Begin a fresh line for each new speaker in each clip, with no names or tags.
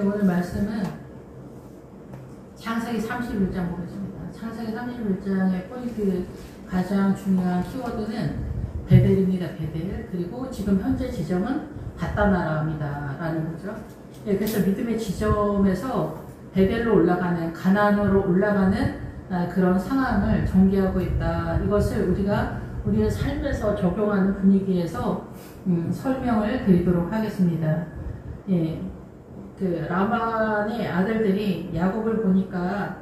네, 오늘 말씀은 창세기 31장 보겠습니다. 창세기 31장의 포인트 가장 중요한 키워드는 베델입니다. 베델. 그리고 지금 현재 지점은 바다나라입니다. 라는 거죠. 네, 그래서 믿음의 지점에서 베델로 올라가는, 가나안으로 올라가는 그런 상황을 전개하고 있다. 이것을 우리의 삶에서 적용하는 분위기에서 설명을 드리도록 하겠습니다. 예, 그 라반의 아들들이 야곱을 보니까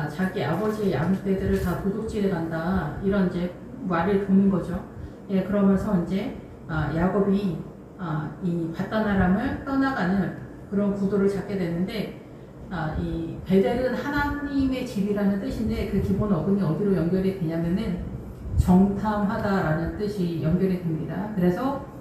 자기 아버지의 양떼들을 다 도둑질해 간다, 이런 이제 말을 도는 거죠. 예, 그러면서 이제 야곱이 이 바다나람을 떠나가는 그런 구도를 잡게 되는데, 이 베델은 하나님의 집이라는 뜻인데 그 기본 어근이 어디로 연결이 되냐면은 정탐하다라는 뜻이 연결이 됩니다. 그래서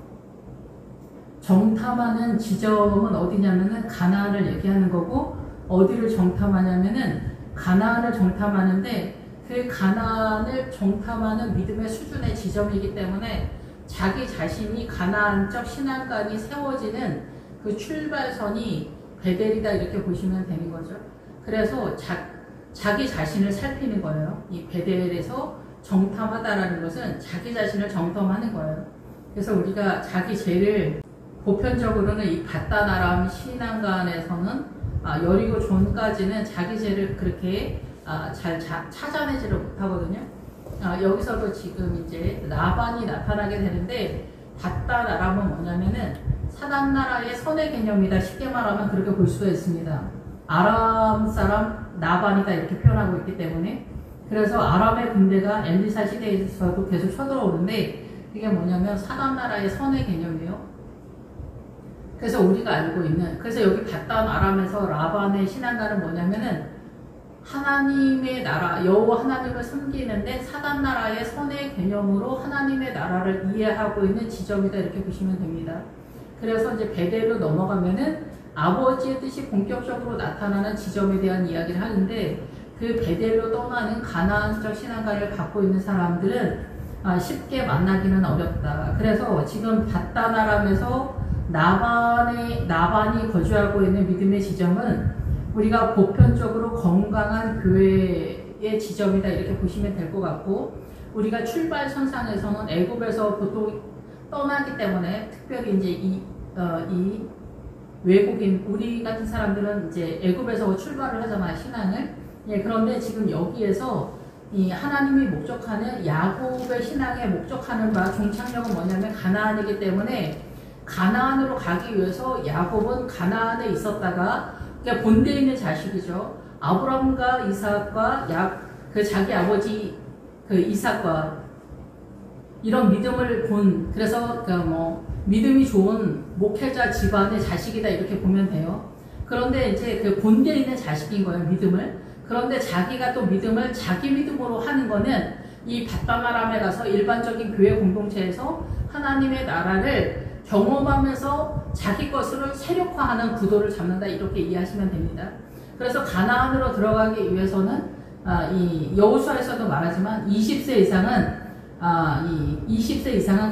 정탐하는 지점은 어디냐면은 가나안을 얘기하는 거고, 어디를 정탐하냐면은 가나안을 정탐하는데, 그 가나안을 정탐하는 믿음의 수준의 지점이기 때문에 자기 자신이 가나안적 신앙관이 세워지는 그 출발선이 베델이다, 이렇게 보시면 되는 거죠. 그래서 자기 자신을 살피는 거예요. 이 베델에서 정탐하다라는 것은 자기 자신을 정탐하는 거예요. 그래서 우리가 자기 죄를 보편적으로는 이 바다나람 신앙관에서는 여리고 존까지는 자기 죄를 그렇게 잘 찾아내지를 못하거든요. 여기서도 지금 이제 라반이 나타나게 되는데, 바다나람은 뭐냐면은 사단나라의 선의 개념이다, 쉽게 말하면 그렇게 볼 수가 있습니다. 아람 사람 나반이다, 이렇게 표현하고 있기 때문에. 그래서 아람의 군대가 엘리사 시대에서도 계속 쳐들어오는데, 이게 뭐냐면 사단나라의 선의 개념이에요. 그래서 우리가 알고 있는, 그래서 여기 바단 아람에서 라반의 신앙가는 뭐냐면은 하나님의 나라, 여호와 하나님을 섬기는데 사단나라의 선의 개념으로 하나님의 나라를 이해하고 있는 지점이다, 이렇게 보시면 됩니다. 그래서 이제 베델로 넘어가면은 아버지의 뜻이 본격적으로 나타나는 지점에 대한 이야기를 하는데, 그 베델로 떠나는 가나안적 신앙가를 갖고 있는 사람들은 쉽게 만나기는 어렵다. 그래서 지금 바다나람에서 나반이 거주하고 있는 믿음의 지점은 우리가 보편적으로 건강한 교회의 지점이다, 이렇게 보시면 될 것 같고, 우리가 출발선상에서는 애굽에서 보통 떠나기 때문에, 특별히 이제 이 외국인, 우리 같은 사람들은 이제 애굽에서 출발을 하잖아요, 신앙을. 예, 그런데 지금 여기에서 이 하나님이 목적하는 야곱의 신앙에 목적하는 바 종착역은 뭐냐면 가나안이기 때문에, 가나안으로 가기 위해서 야곱은 가나안에 있었다가, 그러니까 본대에 있는 자식이죠. 아브라함과 이삭과 그 자기 아버지 그 이삭과 이런 믿음을 본, 그래서 믿음이 좋은 목회자 집안의 자식이다, 이렇게 보면 돼요. 그런데 이제 그 본대에 있는 자식인 거예요, 믿음을. 그런데 자기가 또 믿음을 자기 믿음으로 하는 거는 이 바다나람에 가서 일반적인 교회 공동체에서 하나님의 나라를 경험하면서 자기 것으로 세력화하는 구도를 잡는다, 이렇게 이해하시면 됩니다. 그래서 가나안으로 들어가기 위해서는 이 여호수아에서도 말하지만 20세 이상은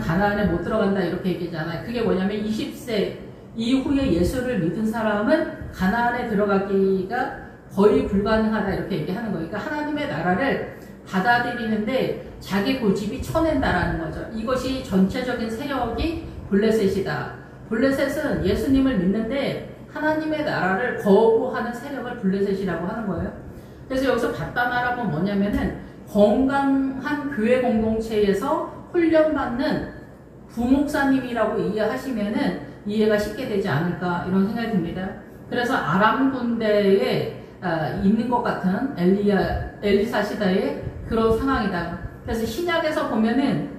가나안에 못 들어간다, 이렇게 얘기하잖아요. 그게 뭐냐면 20세 이후에 예수를 믿은 사람은 가나안에 들어가기가 거의 불가능하다, 이렇게 얘기하는 거예요. 그러니까 하나님의 나라를 받아들이는데 자기 고집이 쳐낸다라는 거죠. 이것이 전체적인 세력이 블레셋이다. 블레셋은 예수님을 믿는데 하나님의 나라를 거부하는 세력을 블레셋이라고 하는 거예요. 그래서 여기서 바다나람은 뭐냐면은 건강한 교회 공동체에서 훈련받는 부목사님이라고 이해하시면은 이해가 쉽게 되지 않을까, 이런 생각이 듭니다. 그래서 아람 군대에 있는 것 같은 엘리사 시대의 그런 상황이다. 그래서 신약에서 보면은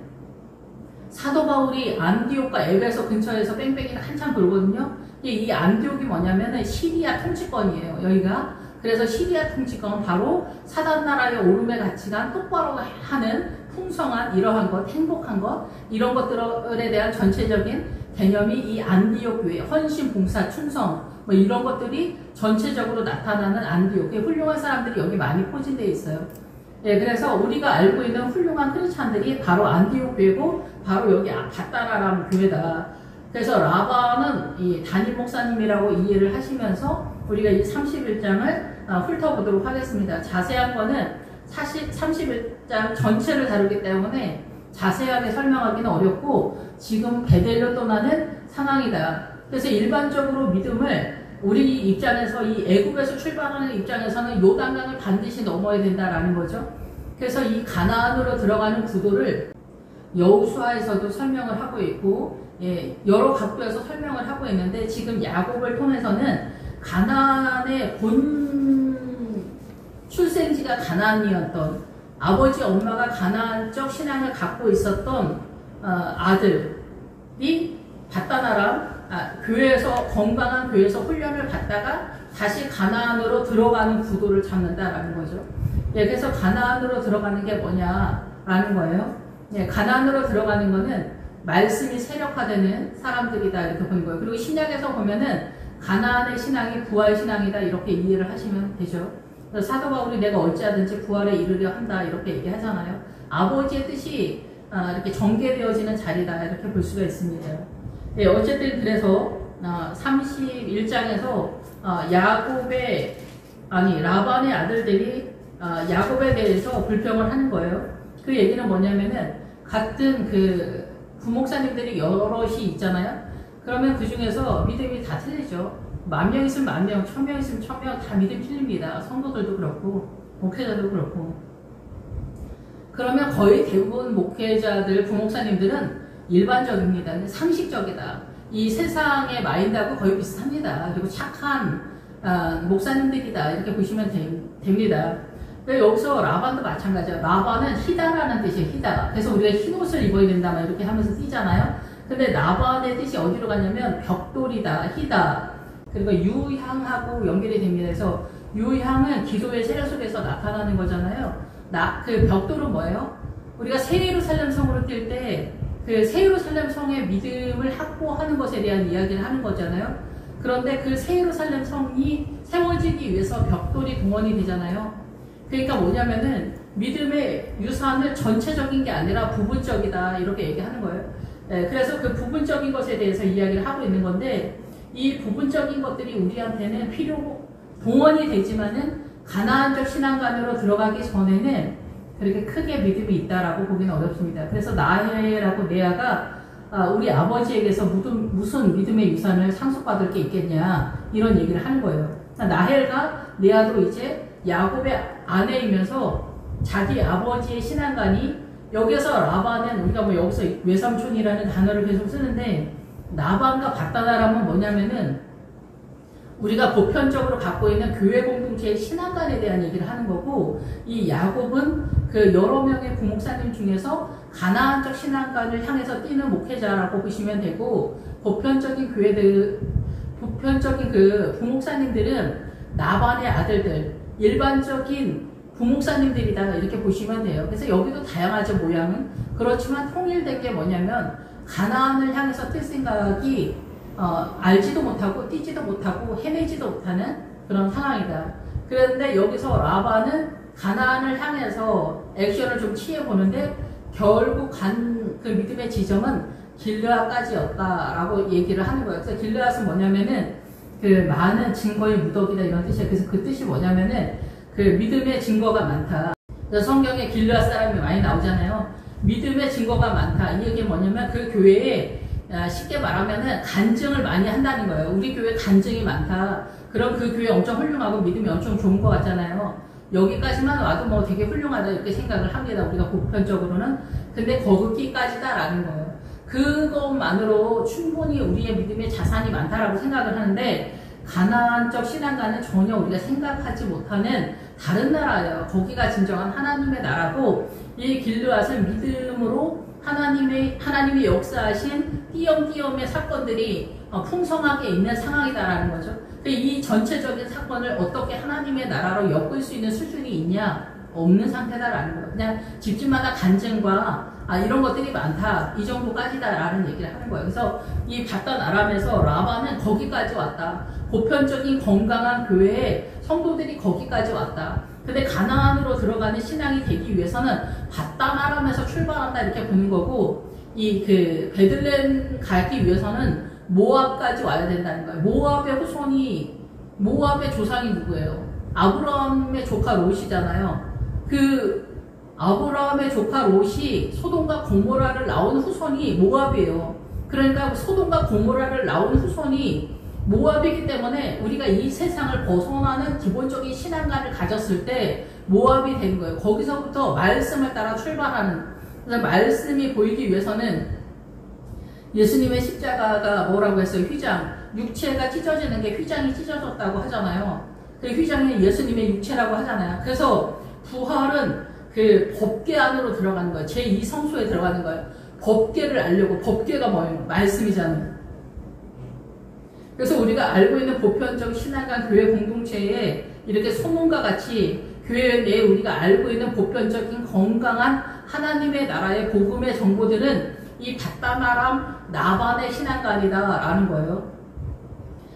사도 바울이 안디옥과 에베소 근처에서 뺑뺑이를 한참 돌거든요. 이 안디옥이 뭐냐면은 시리아 통치권이에요, 여기가. 그래서 시리아 통치권은 바로 사단나라의 오름의 가치관, 똑바로 하는 풍성한 이러한 것, 행복한 것, 이런 것들에 대한 전체적인 개념이 이 안디옥 교회, 헌신, 봉사, 충성, 이런 것들이 전체적으로 나타나는 안디옥. 훌륭한 사람들이 여기 많이 포진되어 있어요. 예, 그래서 우리가 알고 있는 훌륭한 크리스찬들이 바로 안디옥 교회고, 바로 여기 바다나람 교회다. 그래서 라반은 이 담임 목사님이라고 이해를 하시면서 우리가 이 31장을 훑어보도록 하겠습니다. 자세한 거는 사실 31장 전체를 다루기 때문에 자세하게 설명하기는 어렵고 지금 베델로 떠나는 상황이다. 그래서 일반적으로 믿음을 우리 입장에서 이 애굽에서 출발하는 입장에서는 요단강을 반드시 넘어야 된다라는 거죠. 그래서 이 가나안으로 들어가는 구도를 여호수아에서도 설명을 하고 있고 여러 각도에서 설명을 하고 있는데 지금 야곱을 통해서는 가나안의 본 출생지가 가나안이었던 아버지 엄마가 가나안적 신앙을 갖고 있었던 아들이 바다나람 교회에서 건강한 교회에서 훈련을 받다가 다시 가나안으로 들어가는 구도를 잡는다라는 거죠. 그래서 가나안으로 들어가는 게 뭐냐라는 거예요. 가나안으로 들어가는 거는 말씀이 세력화되는 사람들이다 이렇게 보는 거예요. 그리고 신약에서 보면은 가나안의 신앙이 부활 신앙이다 이렇게 이해를 하시면 되죠. 사도 바울이 내가 어찌하든지 부활에 이르려 한다 이렇게 얘기하잖아요. 아버지의 뜻이 이렇게 전개되어지는 자리다 이렇게 볼 수가 있습니다. 어쨌든 그래서 31장에서 라반의 아들들이 야곱에 대해서 불평을 하는 거예요. 그 얘기는 뭐냐면은 같은 그 부목사님들이 여럿이 있잖아요. 그러면 그 중에서 믿음이 다 틀리죠. 10,000명 있으면 10,000명, 1,000명 있으면 1,000명 다 믿음 틀립니다. 성도들도 그렇고 목회자도 그렇고. 그러면 거의 대부분 목회자들, 부목사님들은 일반적입니다. 상식적이다. 이 세상의 마인드하고 거의 비슷합니다. 그리고 착한 목사님들이다. 이렇게 보시면 됩니다. 여기서 라반도 마찬가지예요. 라반은 희다라는 뜻이에요. 희다. 그래서 우리가 흰옷을 입어야 된다 막 이렇게 하면서 뛰잖아요. 근데 라반의 뜻이 어디로 가냐면 벽돌이다, 희다. 그리고 유향하고 연결이 됩니다. 그래서 유향은 기도의 세례 속에서 나타나는 거잖아요. 그 벽돌은 뭐예요? 우리가 새 예루살렘 성으로 뛸 때 그 새 예루살렘 성의 믿음을 확보하는 것에 대한 이야기를 하는 거잖아요. 그런데 그 새 예루살렘 성이 세워지기 위해서 벽돌이 동원이 되잖아요. 그러니까 뭐냐면은 믿음의 유산을 전체적인 게 아니라 부분적이다 이렇게 얘기하는 거예요. 그래서 그 부분적인 것에 대해서 이야기를 하고 있는 건데 이 부분적인 것들이 우리한테는 동원이 되지만은 가나안적 신앙관으로 들어가기 전에는 그렇게 크게 믿음이 있다라고 보기는 어렵습니다. 그래서 나헬하고 레아가 우리 아버지에게서 무슨 믿음의 유산을 상속받을 게 있겠냐 이런 얘기를 하는 거예요. 나헬과 레아도 이제 야곱의 아내이면서 자기 아버지의 신앙관이 여기서 라반은 우리가 뭐 여기서 외삼촌이라는 단어를 계속 쓰는데 라반과 바다나람은 뭐냐면은 우리가 보편적으로 갖고 있는 교회 공동체의 신앙관에 대한 얘기를 하는 거고 이 야곱은 그 여러 명의 부목사님 중에서 가나안적 신앙관을 향해서 뛰는 목회자라고 보시면 되고 보편적인 그 부목사님들은 라반의 아들들 일반적인 부목사님들이다 이렇게 보시면 돼요. 그래서 여기도 다양하죠 모양은. 그렇지만 통일된 게 뭐냐면 가나안을 향해서 뛸 생각이 알지도 못하고 뛰지도 못하고 헤매지도 못하는 그런 상황이다. 그런데 여기서 라반은 가나안을 향해서 액션을 좀 취해보는데 결국 그 믿음의 지점은 길르앗까지였다라고 얘기를 하는 거예요. 그래서 길르앗은 뭐냐면은 그 많은 증거의 무더기다 이런 뜻이에요. 그래서 그 뜻이 뭐냐면은 그 믿음의 증거가 많다. 성경에 길르앗 사람이 많이 나오잖아요. 믿음의 증거가 많다. 이 얘기는 뭐냐면 그 교회에 쉽게 말하면은 간증을 많이 한다는 거예요. 우리 교회 간증이 많다. 그럼 그 교회 엄청 훌륭하고 믿음이 엄청 좋은 것 같잖아요. 여기까지만 와도 뭐 되게 훌륭하다 이렇게 생각을 합니다. 우리가 보편적으로는. 근데 거기까지다라는 거예요. 그것만으로 충분히 우리의 믿음의 자산이 많다라고 생각을 하는데 가나안적 신앙과는 전혀 우리가 생각하지 못하는 다른 나라예요. 거기가 진정한 하나님의 나라고 이 길르앗은 믿음으로 하나님이 역사하신 띄엄띄엄의 사건들이 풍성하게 있는 상황이다라는 거죠. 이 전체적인 사건을 어떻게 하나님의 나라로 엮을 수 있는 수준이 있냐? 없는 상태다라는 거예요. 그냥 집집마다 간증과 이런 것들이 많다. 이 정도까지다라는 얘기를 하는 거예요. 그래서 이 바단 아람에서 라반은 거기까지 왔다. 보편적인 건강한 교회에 성도들이 거기까지 왔다. 근데 가나안으로 들어가는 신앙이 되기 위해서는 바단 아람에서 출발한다 이렇게 보는 거고 이 그 베들레헴 가기 위해서는 모압까지 와야 된다는 거예요. 모압의 조상이 누구예요? 아브라함의 조카 롯이잖아요. 그 아브라함의 조카 롯이 소돔과 고모라를 낳은 후손이 모압이에요. 그러니까 소돔과 고모라를 낳은 후손이 모압이기 때문에 우리가 이 세상을 벗어나는 기본적인 신앙관을 가졌을 때 모압이 된 거예요. 거기서부터 말씀을 따라 출발하는. 그래서 말씀이 보이기 위해서는 예수님의 십자가가 뭐라고 했어요? 휘장. 육체가 찢어지는 게 휘장이 찢어졌다고 하잖아요. 그 휘장이 예수님의 육체라고 하잖아요. 그래서 부활은 그 법궤 안으로 들어가는 거예요. 제2성소에 들어가는 거예요. 법궤를 알려고. 법궤가 뭐예요? 말씀이잖아요. 그래서 우리가 알고 있는 보편적 신앙관 교회 공동체에 이렇게 소문과 같이 교회 내에 우리가 알고 있는 보편적인 건강한 하나님의 나라의 복음의 정보들은 이 닷다나람 나반의 신앙관이다라는 거예요.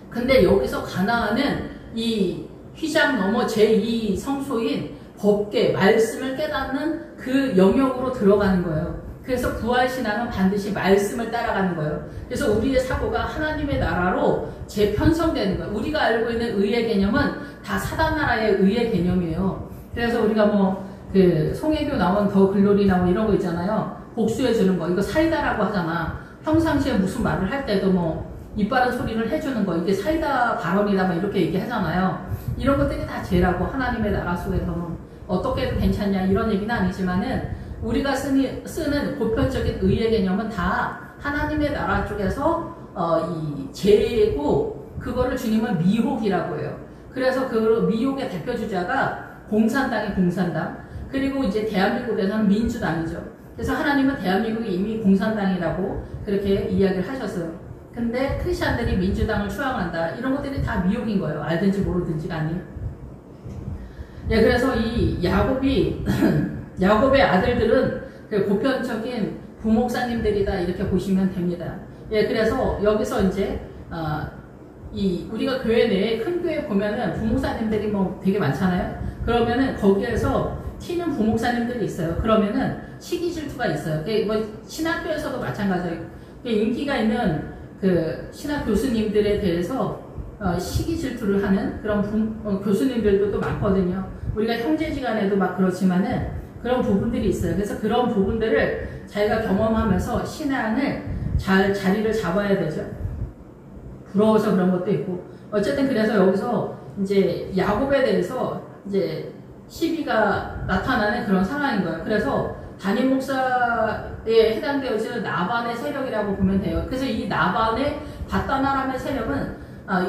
근데 여기서 가나안은 이 휘장 넘어 제2성소인 법궤, 말씀을 깨닫는 그 영역으로 들어가는 거예요. 그래서 부활신앙은 반드시 말씀을 따라가는 거예요. 그래서 우리의 사고가 하나님의 나라로 재편성되는 거예요. 우리가 알고 있는 의의 개념은 다 사단나라의 의의 개념이에요. 그래서 우리가 뭐 그 송혜교 나온 더 글로리 나온 이런 거 있잖아요. 복수해 주는 거. 이거 사이다라고 하잖아. 평상시에 무슨 말을 할 때도 뭐 이빠른 소리를 해주는 거. 이게 사이다 발언이다 막 이렇게 얘기하잖아요. 이런 것들이 다 죄라고. 하나님의 나라 속에서는 어떻게 해도 괜찮냐 이런 얘기는 아니지만은 우리가 쓰는 보편적인 의의 개념은 다 하나님의 나라 쪽에서 이 죄고 그거를 주님은 미혹이라고 해요. 그래서 그 미혹의 대표주자가 공산당이 공산당, 그리고 이제 대한민국에서는 민주당이죠. 그래서 하나님은 대한민국이 이미 공산당이라고 그렇게 이야기를 하셨어요. 근데 크리스찬들이 민주당을 추앙한다. 이런 것들이 다 미혹인 거예요. 알든지 모르든지가 아니에요. 예, 그래서 이 야곱의 아들들은 그 보편적인 부목사님들이다 이렇게 보시면 됩니다. 예, 그래서 여기서 이제 우리가 교회 내에 큰 교회 보면은 부목사님들이 뭐 되게 많잖아요. 그러면은 거기에서 튀는 부목사님들이 있어요. 그러면은 시기 질투가 있어요. 뭐 신학교에서도 마찬가지예요. 인기가 있는 그 신학 교수님들에 대해서 시기 질투를 하는 그런 교수님들도 또 많거든요. 우리가 형제지간에도 막 그렇지만은 그런 부분들이 있어요. 그래서 그런 부분들을 자기가 경험하면서 신앙을 잘 자리를 잡아야 되죠. 부러워서 그런 것도 있고. 어쨌든 그래서 여기서 이제 야곱에 대해서 이제 시비가 나타나는 그런 상황인 거예요. 그래서 담임 목사에 해당되어지는 나반의 세력이라고 보면 돼요. 그래서 이 나반의 닷다나람의 세력은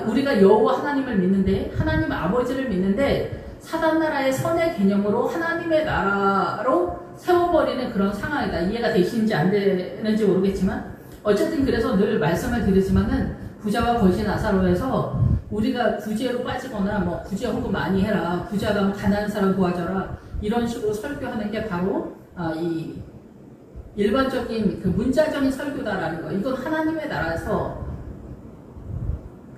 우리가 여호와 하나님을 믿는데 하나님 아버지를 믿는데 사단나라의 선의 개념으로 하나님의 나라로 세워버리는 그런 상황이다. 이해가 되시는지 안 되는지 모르겠지만 어쨌든 그래서 늘 말씀을 드리지만은 부자와 거지 나사로에서 우리가 구제로 빠지거나 뭐 구제 헌금 많이 해라, 부자가 가난한 사람 도와줘라 이런 식으로 설교하는 게 바로 이 일반적인 그 문자적인 설교다라는 거. 이건 하나님의 나라에서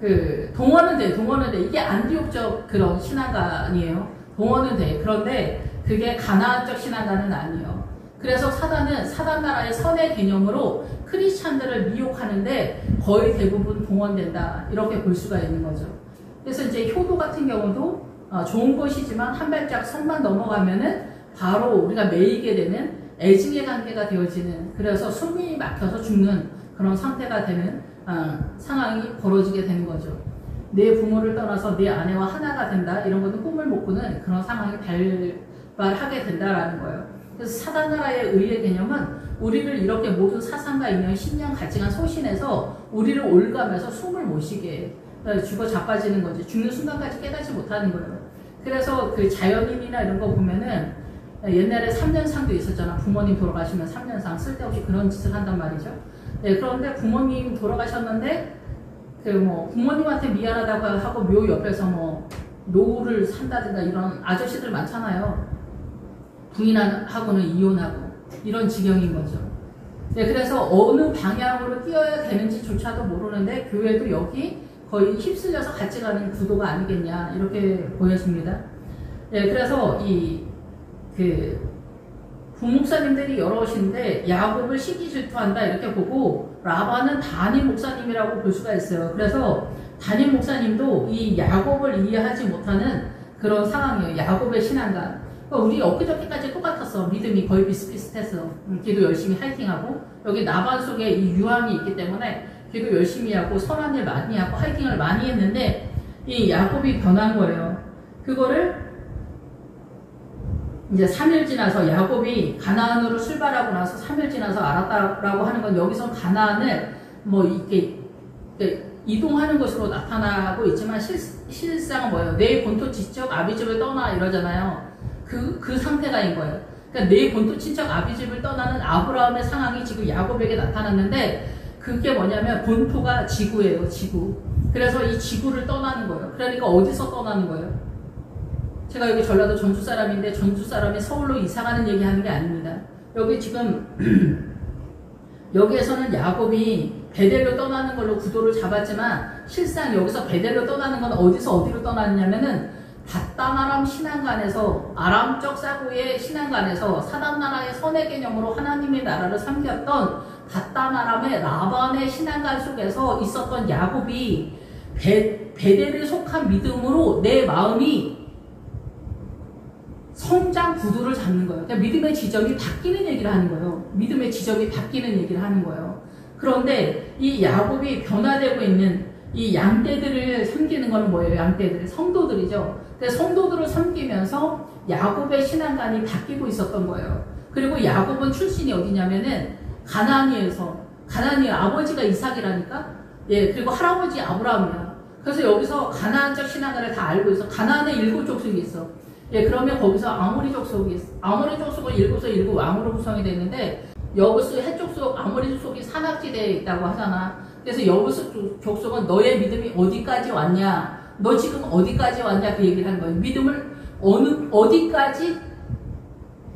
그 동원은 돼. 이게 안디옥적 그런 신앙관이에요. 동원은 돼. 그런데 그게 가나안적 신앙관은 아니에요. 그래서 사단은 사단나라의 선의 개념으로 크리스찬들을 미혹하는데 거의 대부분 동원된다. 이렇게 볼 수가 있는 거죠. 그래서 이제 효도 같은 경우도 좋은 것이지만 한 발짝 선만 넘어가면은 바로 우리가 매이게 되는 애증의 관계가 되어지는, 그래서 숨이 막혀서 죽는 그런 상태가 되는 상황이 벌어지게 되는 거죠. 내 부모를 떠나서 내 아내와 하나가 된다. 이런 것도 꿈을 못 꾸는 그런 상황이 발발하게 된다라는 거예요. 그래서 사단나라의 의의 개념은 우리를 이렇게 모든 사상과 인연, 신념, 가치관, 소신에서 우리를 올가면서 숨을 못 쉬게 죽어 자빠지는 거지. 죽는 순간까지 깨닫지 못하는 거예요. 그래서 그 자연인이나 이런 거 보면은 옛날에 3년상도 있었잖아. 부모님 돌아가시면 3년상 쓸데없이 그런 짓을 한단 말이죠. 네, 그런데 부모님 돌아가셨는데 그 뭐 부모님한테 미안하다고 하고 묘 옆에서 뭐 노후를 산다든가 이런 아저씨들 많잖아요. 부인하고는 이혼하고 이런 지경인 거죠. 네, 그래서 어느 방향으로 뛰어야 되는지조차도 모르는데 교회도 여기 거의 휩쓸려서 같이 가는 구도가 아니겠냐 이렇게 보여집니다. 네, 그래서 그 부목사님들이 여럿인데 야곱을 시기 질투한다 이렇게 보고 라반은 담임 목사님이라고 볼 수가 있어요. 그래서 담임 목사님도 이 야곱을 이해하지 못하는 그런 상황이에요. 야곱의 신앙관. 그러니까 우리 엊그저께까지 똑같았어. 믿음이 거의 비슷비슷했어. 기도 열심히 화이팅하고 여기 나반 속에 이 유황이 있기 때문에 기도 열심히 하고 선한 일 많이 하고 화이팅을 많이 했는데 이 야곱이 변한 거예요. 그거를 이제 3일 지나서 야곱이 가나안으로 출발하고 나서 3일 지나서 알았다라고 하는 건 여기서 가나안을 뭐 이렇게 이동하는 것으로 나타나고 있지만 실상은 뭐예요? 내 본토 지척 아비집을 떠나 이러잖아요. 그 상태가인 거예요. 그러니까 내 본토 친척 아비집을 떠나는 아브라함의 상황이 지금 야곱에게 나타났는데 그게 뭐냐면 본토가 지구예요. 지구. 그래서 이 지구를 떠나는 거예요. 그러니까 어디서 떠나는 거예요? 제가 여기 전라도 전주 사람인데 전주 사람이 서울로 이사가는 얘기하는 게 아닙니다. 여기 지금 여기에서는 야곱이 베델로 떠나는 걸로 구도를 잡았지만 실상 여기서 베델로 떠나는 건 어디서 어디로 떠났냐면은 닷담아람 신앙관에서 아람적 사고의 신앙관에서 사단나라의 선의 개념으로 하나님의 나라를 섬겼던 닷담아람의 라반의 신앙관 속에서 있었던 야곱이 베델에 속한 믿음으로 내 마음이 성장 구도를 잡는 거예요. 그러니까 믿음의 지점이 바뀌는 얘기를 하는 거예요. 믿음의 지점이 바뀌는 얘기를 하는 거예요. 그런데 이 야곱이 변화되고 있는 이 양떼들을 섬기는 건 뭐예요? 양떼들, 성도들이죠. 근데 성도들을 섬기면서 야곱의 신앙관이 바뀌고 있었던 거예요. 그리고 야곱은 출신이 어디냐면은 가나안이에요. 아버지가 이삭이라니까. 예, 그리고 할아버지 아브라함이야. 그래서 여기서 가나안적 신앙관을 다 알고 있어. 가나안에 7 족속이 있어. 예, 그러면 거기서 아모리 족속이 있어. 아모리 족속은 7 왕으로 구성이 되어 있는데 여부스 해족속 아모리 족속이 산악지대에 있다고 하잖아. 그래서 여부스 족속은 너의 믿음이 어디까지 왔냐, 너 지금 어디까지 왔냐 그 얘기를 하는 거예요. 믿음을 어디까지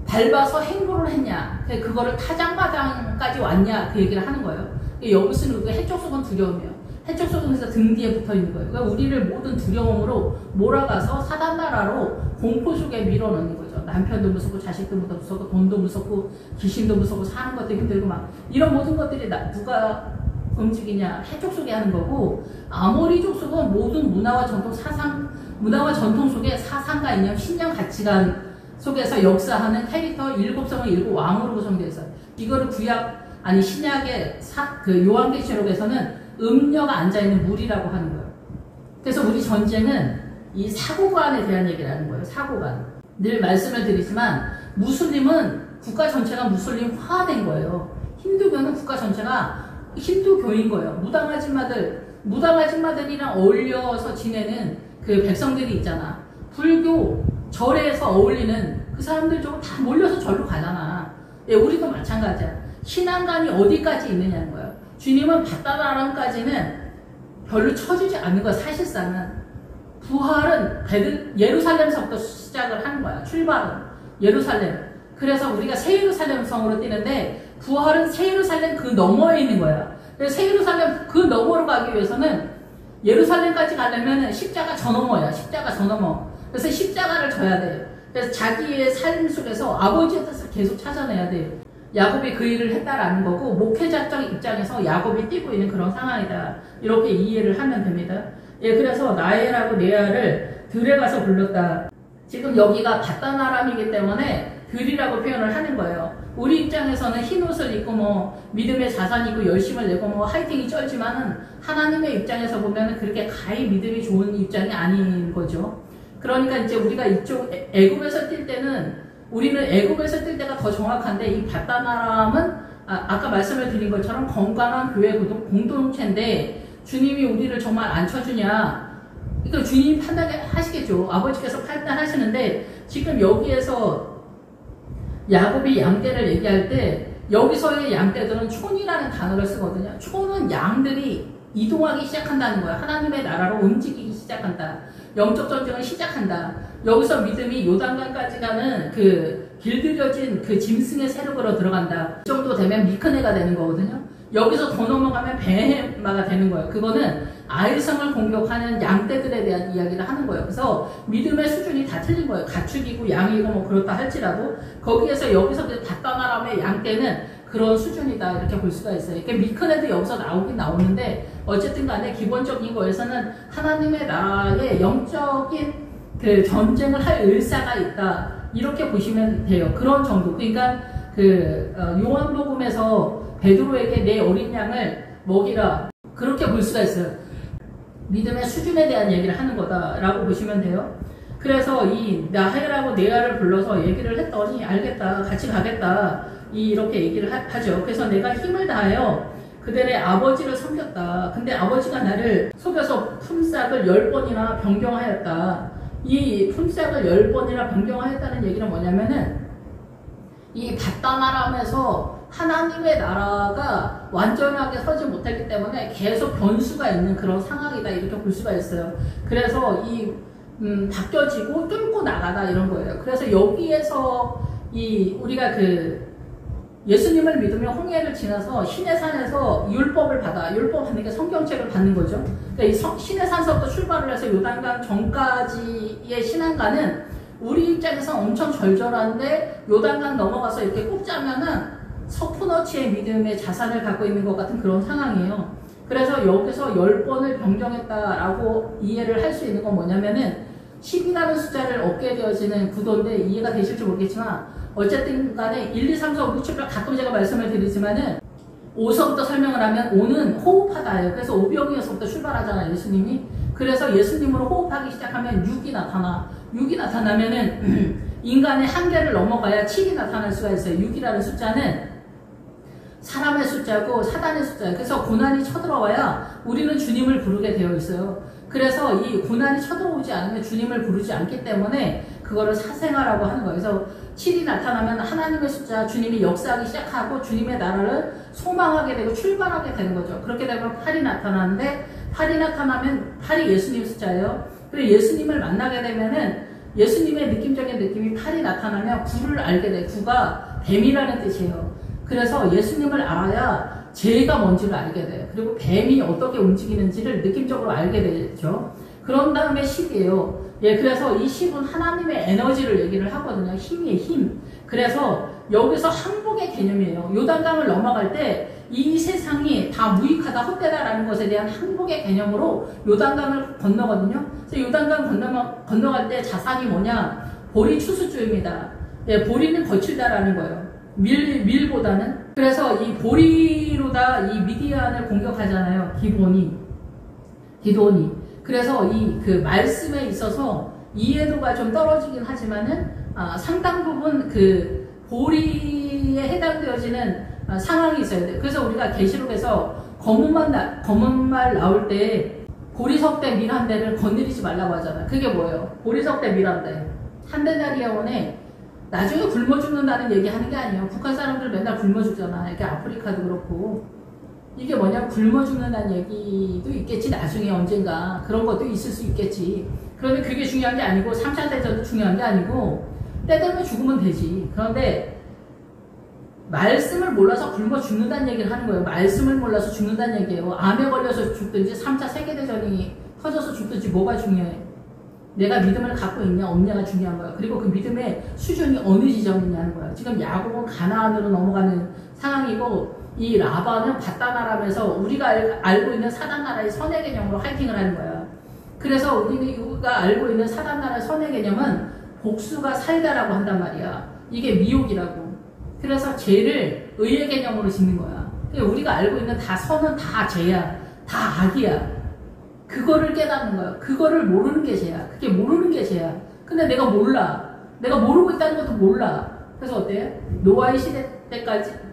밟아서 행보를 했냐, 그거를 타장마장까지 왔냐 그 얘기를 하는 거예요. 여부스는 해족속은 두려움이에요. 해족속은 그래서 등 뒤에 붙어 있는 거예요. 그러니까 우리를 모든 두려움으로 몰아가서 사단나라로 공포 속에 밀어넣는 거죠. 남편도 무섭고 자식도 무섭고 돈도 무섭고 귀신도 무섭고 사는 것도 힘들고 막 이런 모든 것들이 누가 움직이냐, 해족 속에 하는 거고, 아모리 족속은 모든 문화와 전통 속에 사상과 이념, 신념, 가치관 속에서 역사하는 캐릭터 7성은 7왕으로 구성되어 있어요. 이거를 신약의 요한계시록에서는 음녀가 앉아있는 물이라고 하는 거예요. 그래서 우리 전쟁은 이 사고관에 대한 얘기를 하는 거예요. 사고관. 늘 말씀을 드리지만 무슬림은 국가 전체가 무슬림화된 거예요. 힌두교는 국가 전체가 힌두교인 거예요. 무당아줌마들이랑 어울려서 지내는 그 백성들이 있잖아. 불교 절에서 어울리는 그 사람들 쪽으로 다 몰려서 절로 가잖아. 예, 우리도 마찬가지야. 신앙관이 어디까지 있느냐는 거예요. 주님은 밧다나람까지는 별로 쳐주지 않는 거야. 사실상은 부활은 예루살렘서부터 시작을 하는 거야. 출발은 예루살렘. 그래서 우리가 새 예루살렘 성으로 뛰는데 부활은 새 예루살렘 그 너머에 있는 거야. 그래서 새 예루살렘 그 너머로 가기 위해서는 예루살렘까지 가려면 십자가 저 너머야. 십자가 저 너머. 그래서 십자가를 져야 돼. 그래서 자기의 삶 속에서 아버지의 뜻을 계속 찾아내야 돼. 야곱이 그 일을 했다라는 거고, 목회자적 입장에서 야곱이 뛰고 있는 그런 상황이다. 이렇게 이해를 하면 됩니다. 예, 그래서 나엘하고 레아를 들에 가서 불렀다. 지금 여기가 밧다나람이기 때문에 들이라고 표현을 하는 거예요. 우리 입장에서는 흰 옷을 입고 믿음의 자산이 있고 열심을 내고 화이팅이 쩔지만은 하나님의 입장에서 보면은 그렇게 가히 믿음이 좋은 입장이 아닌 거죠. 그러니까 이제 우리가 이쪽 애굽에서 뛸 때는 우리는 애굽에서 뛸 때가 더 정확한데 이 밧다나람은 아까 말씀을 드린 것처럼 건강한 교회 공동체인데 주님이 우리를 정말 안 쳐주냐, 그러니까 주님이 판단하시겠죠. 아버지께서 판단하시는데 지금 여기에서 야곱이 양떼를 얘기할 때 여기서의 양떼들은 촌이라는 단어를 쓰거든요. 촌은 양들이 이동하기 시작한다는 거야. 하나님의 나라로 움직이기 시작한다. 영적 전쟁을 시작한다. 여기서 믿음이 요단강까지 가는 그 길들여진 그 짐승의 세력으로 들어간다. 이 정도 되면 미크네가 되는 거거든요. 여기서 더 넘어가면 베헤마가 되는 거예요. 그거는 아이성을 공격하는 양떼들에 대한 이야기를 하는 거예요. 그래서 믿음의 수준이 다 틀린 거예요. 가축이고 양이고 뭐 그렇다 할지라도 거기에서 여기서 바다나람의 양떼는 그런 수준이다 이렇게 볼 수가 있어요. 이렇게 미 큰 애도 여기서 나오긴 나오는데 어쨌든 간에 기본적인 거에서는 하나님의 나라의 영적인 그 전쟁을 할 의사가 있다 이렇게 보시면 돼요. 그런 정도. 그러니까 요한복음에서 베드로에게 내 어린 양을 먹이라 그렇게 볼 수가 있어요. 믿음의 수준에 대한 얘기를 하는 거다라고 보시면 돼요. 그래서 이 나헬하고 네아를 불러서 얘기를 했더니 알겠다, 같이 가겠다 이렇게 얘기를 하죠. 그래서 내가 힘을 다하여 그들의 아버지를 섬겼다. 근데 아버지가 나를 속여서 품삯을 10번이나 변경하였다. 이 품삯을 10번이나 변경하였다는 얘기는 뭐냐면은 이 바다나람에서 하나님의 나라가 완전하게 서지 못했기 때문에 계속 변수가 있는 그런 상황이다 이렇게 볼 수가 있어요. 그래서 이 바뀌어지고 뚫고 나가다 이런 거예요. 그래서 여기에서 우리가 예수님을 믿으면 홍해를 지나서 시내산에서 율법을 받아, 율법 받는 게 성경책을 받는 거죠. 그러니까 이 시내산서부터 출발을 해서 요단강 전까지의 신앙가는 우리 입장에서 엄청 절절한데 요단강 넘어가서 이렇게 꼽자면은 서푸너치의 믿음의 자산을 갖고 있는 것 같은 그런 상황이에요. 그래서 여기서 10번을 변경했다라고 이해를 할 수 있는 건 뭐냐면은 10이라는 숫자를 얻게 되어지는 구도인데 이해가 되실지 모르겠지만 어쨌든 간에 1, 2, 3, 4, 5, 6, 7, 8 가끔 제가 말씀을 드리지만은 5서부터 설명을 하면 5는 호흡하다예요. 그래서 오병이어서부터 출발하잖아요, 예수님이. 그래서 예수님으로 호흡하기 시작하면 6이 나타나. 6이 나타나면은 인간의 한계를 넘어가야 7이 나타날 수가 있어요. 6이라는 숫자는 사람의 숫자고 사단의 숫자예요. 그래서 고난이 쳐들어와야 우리는 주님을 부르게 되어 있어요. 그래서 이 고난이 쳐들어오지 않으면 주님을 부르지 않기 때문에 그거를 사생아라고 하는 거예요. 그래서 7이 나타나면 하나님의 숫자, 주님이 역사하기 시작하고 주님의 나라를 소망하게 되고 출발하게 되는 거죠. 그렇게 되면 8이 나타나는데 8이 나타나면 8이 예수님 숫자예요. 그리고 예수님을 만나게 되면은 예수님의 느낌적인 느낌이 8이 나타나면 9를 알게 돼. 9가 뱀이라는 뜻이에요. 그래서 예수님을 알아야 죄가 뭔지를 알게 돼요. 그리고 뱀이 어떻게 움직이는지를 느낌적으로 알게 되죠. 그런 다음에 10이에요. 예, 그래서 이 10은 하나님의 에너지를 얘기를 하거든요. 힘이에요, 힘. 그래서 여기서 항복의 개념이에요. 요단강을 넘어갈 때 이 세상이 다 무익하다, 헛되다라는 것에 대한 항복의 개념으로 요단강을 건너거든요. 그래서 요단강 건너갈 때 자산이 뭐냐? 보리 추수주입니다. 예, 보리는 거칠다라는 거예요. 밀보다는. 그래서 이 보리로다 이 미디안을 공격하잖아요. 기도니. 그래서 그 말씀에 있어서 이해도가 좀 떨어지긴 하지만은 상당 부분 그 보리에 해당되어지는 상황이 있어야 돼요. 그래서 우리가 계시록에서 검은 말 나올 때 보리석대 밀 한 대를 거느리지 말라고 하잖아요. 그게 뭐예요? 보리석대 밀 한 대. 한 데나리온에 나중에 굶어 죽는다는 얘기 하는 게 아니에요. 북한 사람들 맨날 굶어 죽잖아. 이렇게 아프리카도 그렇고. 이게 뭐냐, 굶어 죽는다는 얘기도 있겠지, 나중에 언젠가. 그런 것도 있을 수 있겠지. 그런데 그게 중요한 게 아니고, 3차 대전도 중요한 게 아니고, 때 되면 죽으면 되지. 그런데, 말씀을 몰라서 굶어 죽는다는 얘기를 하는 거예요. 말씀을 몰라서 죽는다는 얘기예요. 암에 걸려서 죽든지, 3차 세계대전이 터져서 죽든지 뭐가 중요해? 내가 믿음을 갖고 있냐 없냐가 중요한 거야. 그리고 그 믿음의 수준이 어느 지점이냐는 거야. 지금 야곱은 가나안으로 넘어가는 상황이고 이 라반은 바다나람에서 우리가 알고 있는 사단나라의 선의 개념으로 하이팅을 하는 거야. 그래서 우리가 알고 있는 사단나라의 선의 개념은 복수가 살다라고 한단 말이야. 이게 미혹이라고. 그래서 죄를 의의 개념으로 짓는 거야. 우리가 알고 있는 다 선은 다 죄야. 다 악이야. 그거를 깨닫는 거야. 그거를 모르는 게 죄야. 그게 모르는 게 죄야. 근데 내가 몰라. 내가 모르고 있다는 것도 몰라. 그래서 어때요?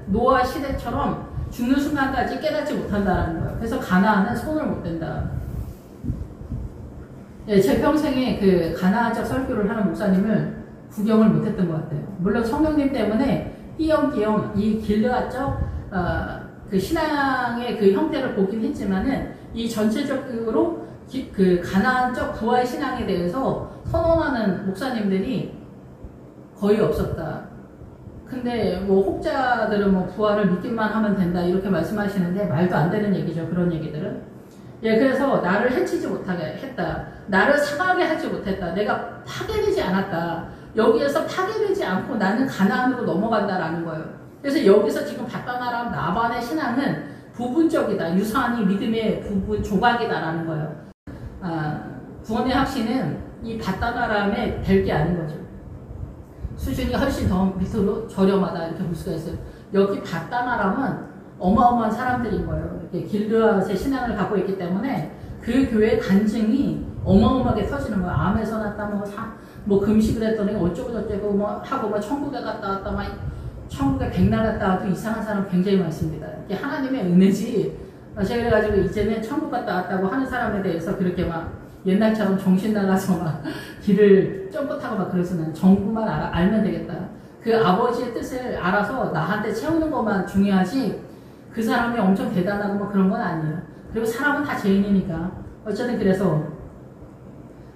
노아 시대처럼 죽는 순간까지 깨닫지 못한다는 거예요. 그래서 가나안은 손을 못 댄다. 예, 제 평생에 그 가나안적 설교를 하는 목사님을 구경을 못했던 것 같아요. 물론 성령님 때문에 띄엄띄엄 이 길르앗적 그 신앙의 그 형태를 보긴 했지만은 이 전체적으로 그 가나안적 부활 신앙에 대해서 선언하는 목사님들이 거의 없었다. 근데 뭐 혹자들은 뭐 부활을 믿기만 하면 된다 이렇게 말씀하시는데 말도 안 되는 얘기죠. 그런 얘기들은. 예, 그래서 나를 해치지 못하게 했다. 나를 상하게 하지 못했다. 내가 파괴되지 않았다. 여기에서 파괴되지 않고 나는 가나안으로 넘어간다라는 거예요. 그래서 여기서 지금 바다나람 나반의 신앙은 부분적이다. 유사한이 믿음의 부분 조각이다라는 거예요. 구원의 확신은 이 바다나람에 될 게 아닌 거죠. 수준이 훨씬 더 밑으로 저렴하다 이렇게 볼 수가 있어요. 여기 바다나람은 어마어마한 사람들인 거예요. 이렇게 길르앗의 신앙을 갖고 있기 때문에 그 교회의 간증이 어마어마하게 터지는 거예요. 암에서 났다, 뭐 금식을 했더니 어쩌고 저쩌고 뭐 하고 뭐 천국에 갔다 왔다, 막 천국에 백날 갔다 와도 이상한 사람 굉장히 많습니다. 이게 하나님의 은혜지. 제가 그래가지고 이제는 천국 갔다 왔다고 하는 사람에 대해서 그렇게 막 옛날처럼 정신 나가서 막 길을 점프 타고 막 그러서는 정부만 알면 되겠다. 그 아버지의 뜻을 알아서 나한테 채우는 것만 중요하지 그 사람이 엄청 대단하고 뭐 그런 건 아니에요. 그리고 사람은 다 죄인이니까. 어쨌든 그래서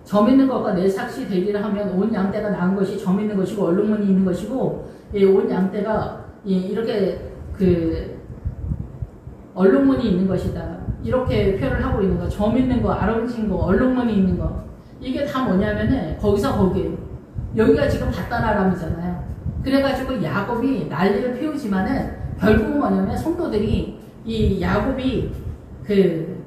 점 있는 것과 내 삭시 대리를 하면 온 양떼가 나은 것이 점 있는 것이고 얼룩무늬 있는 것이고, 예, 온 양떼가 예, 이렇게 그 얼룩무늬 있는 것이다. 이렇게 표현을 하고 있는 거. 점 있는 거, 아름진 거, 얼룩무늬 있는 거. 이게 다 뭐냐면은 거기서 거기에요. 여기가 지금 바다나람이잖아요. 그래가지고 야곱이 난리를 피우지만은 결국은 뭐냐면 성도들이 이 야곱이 그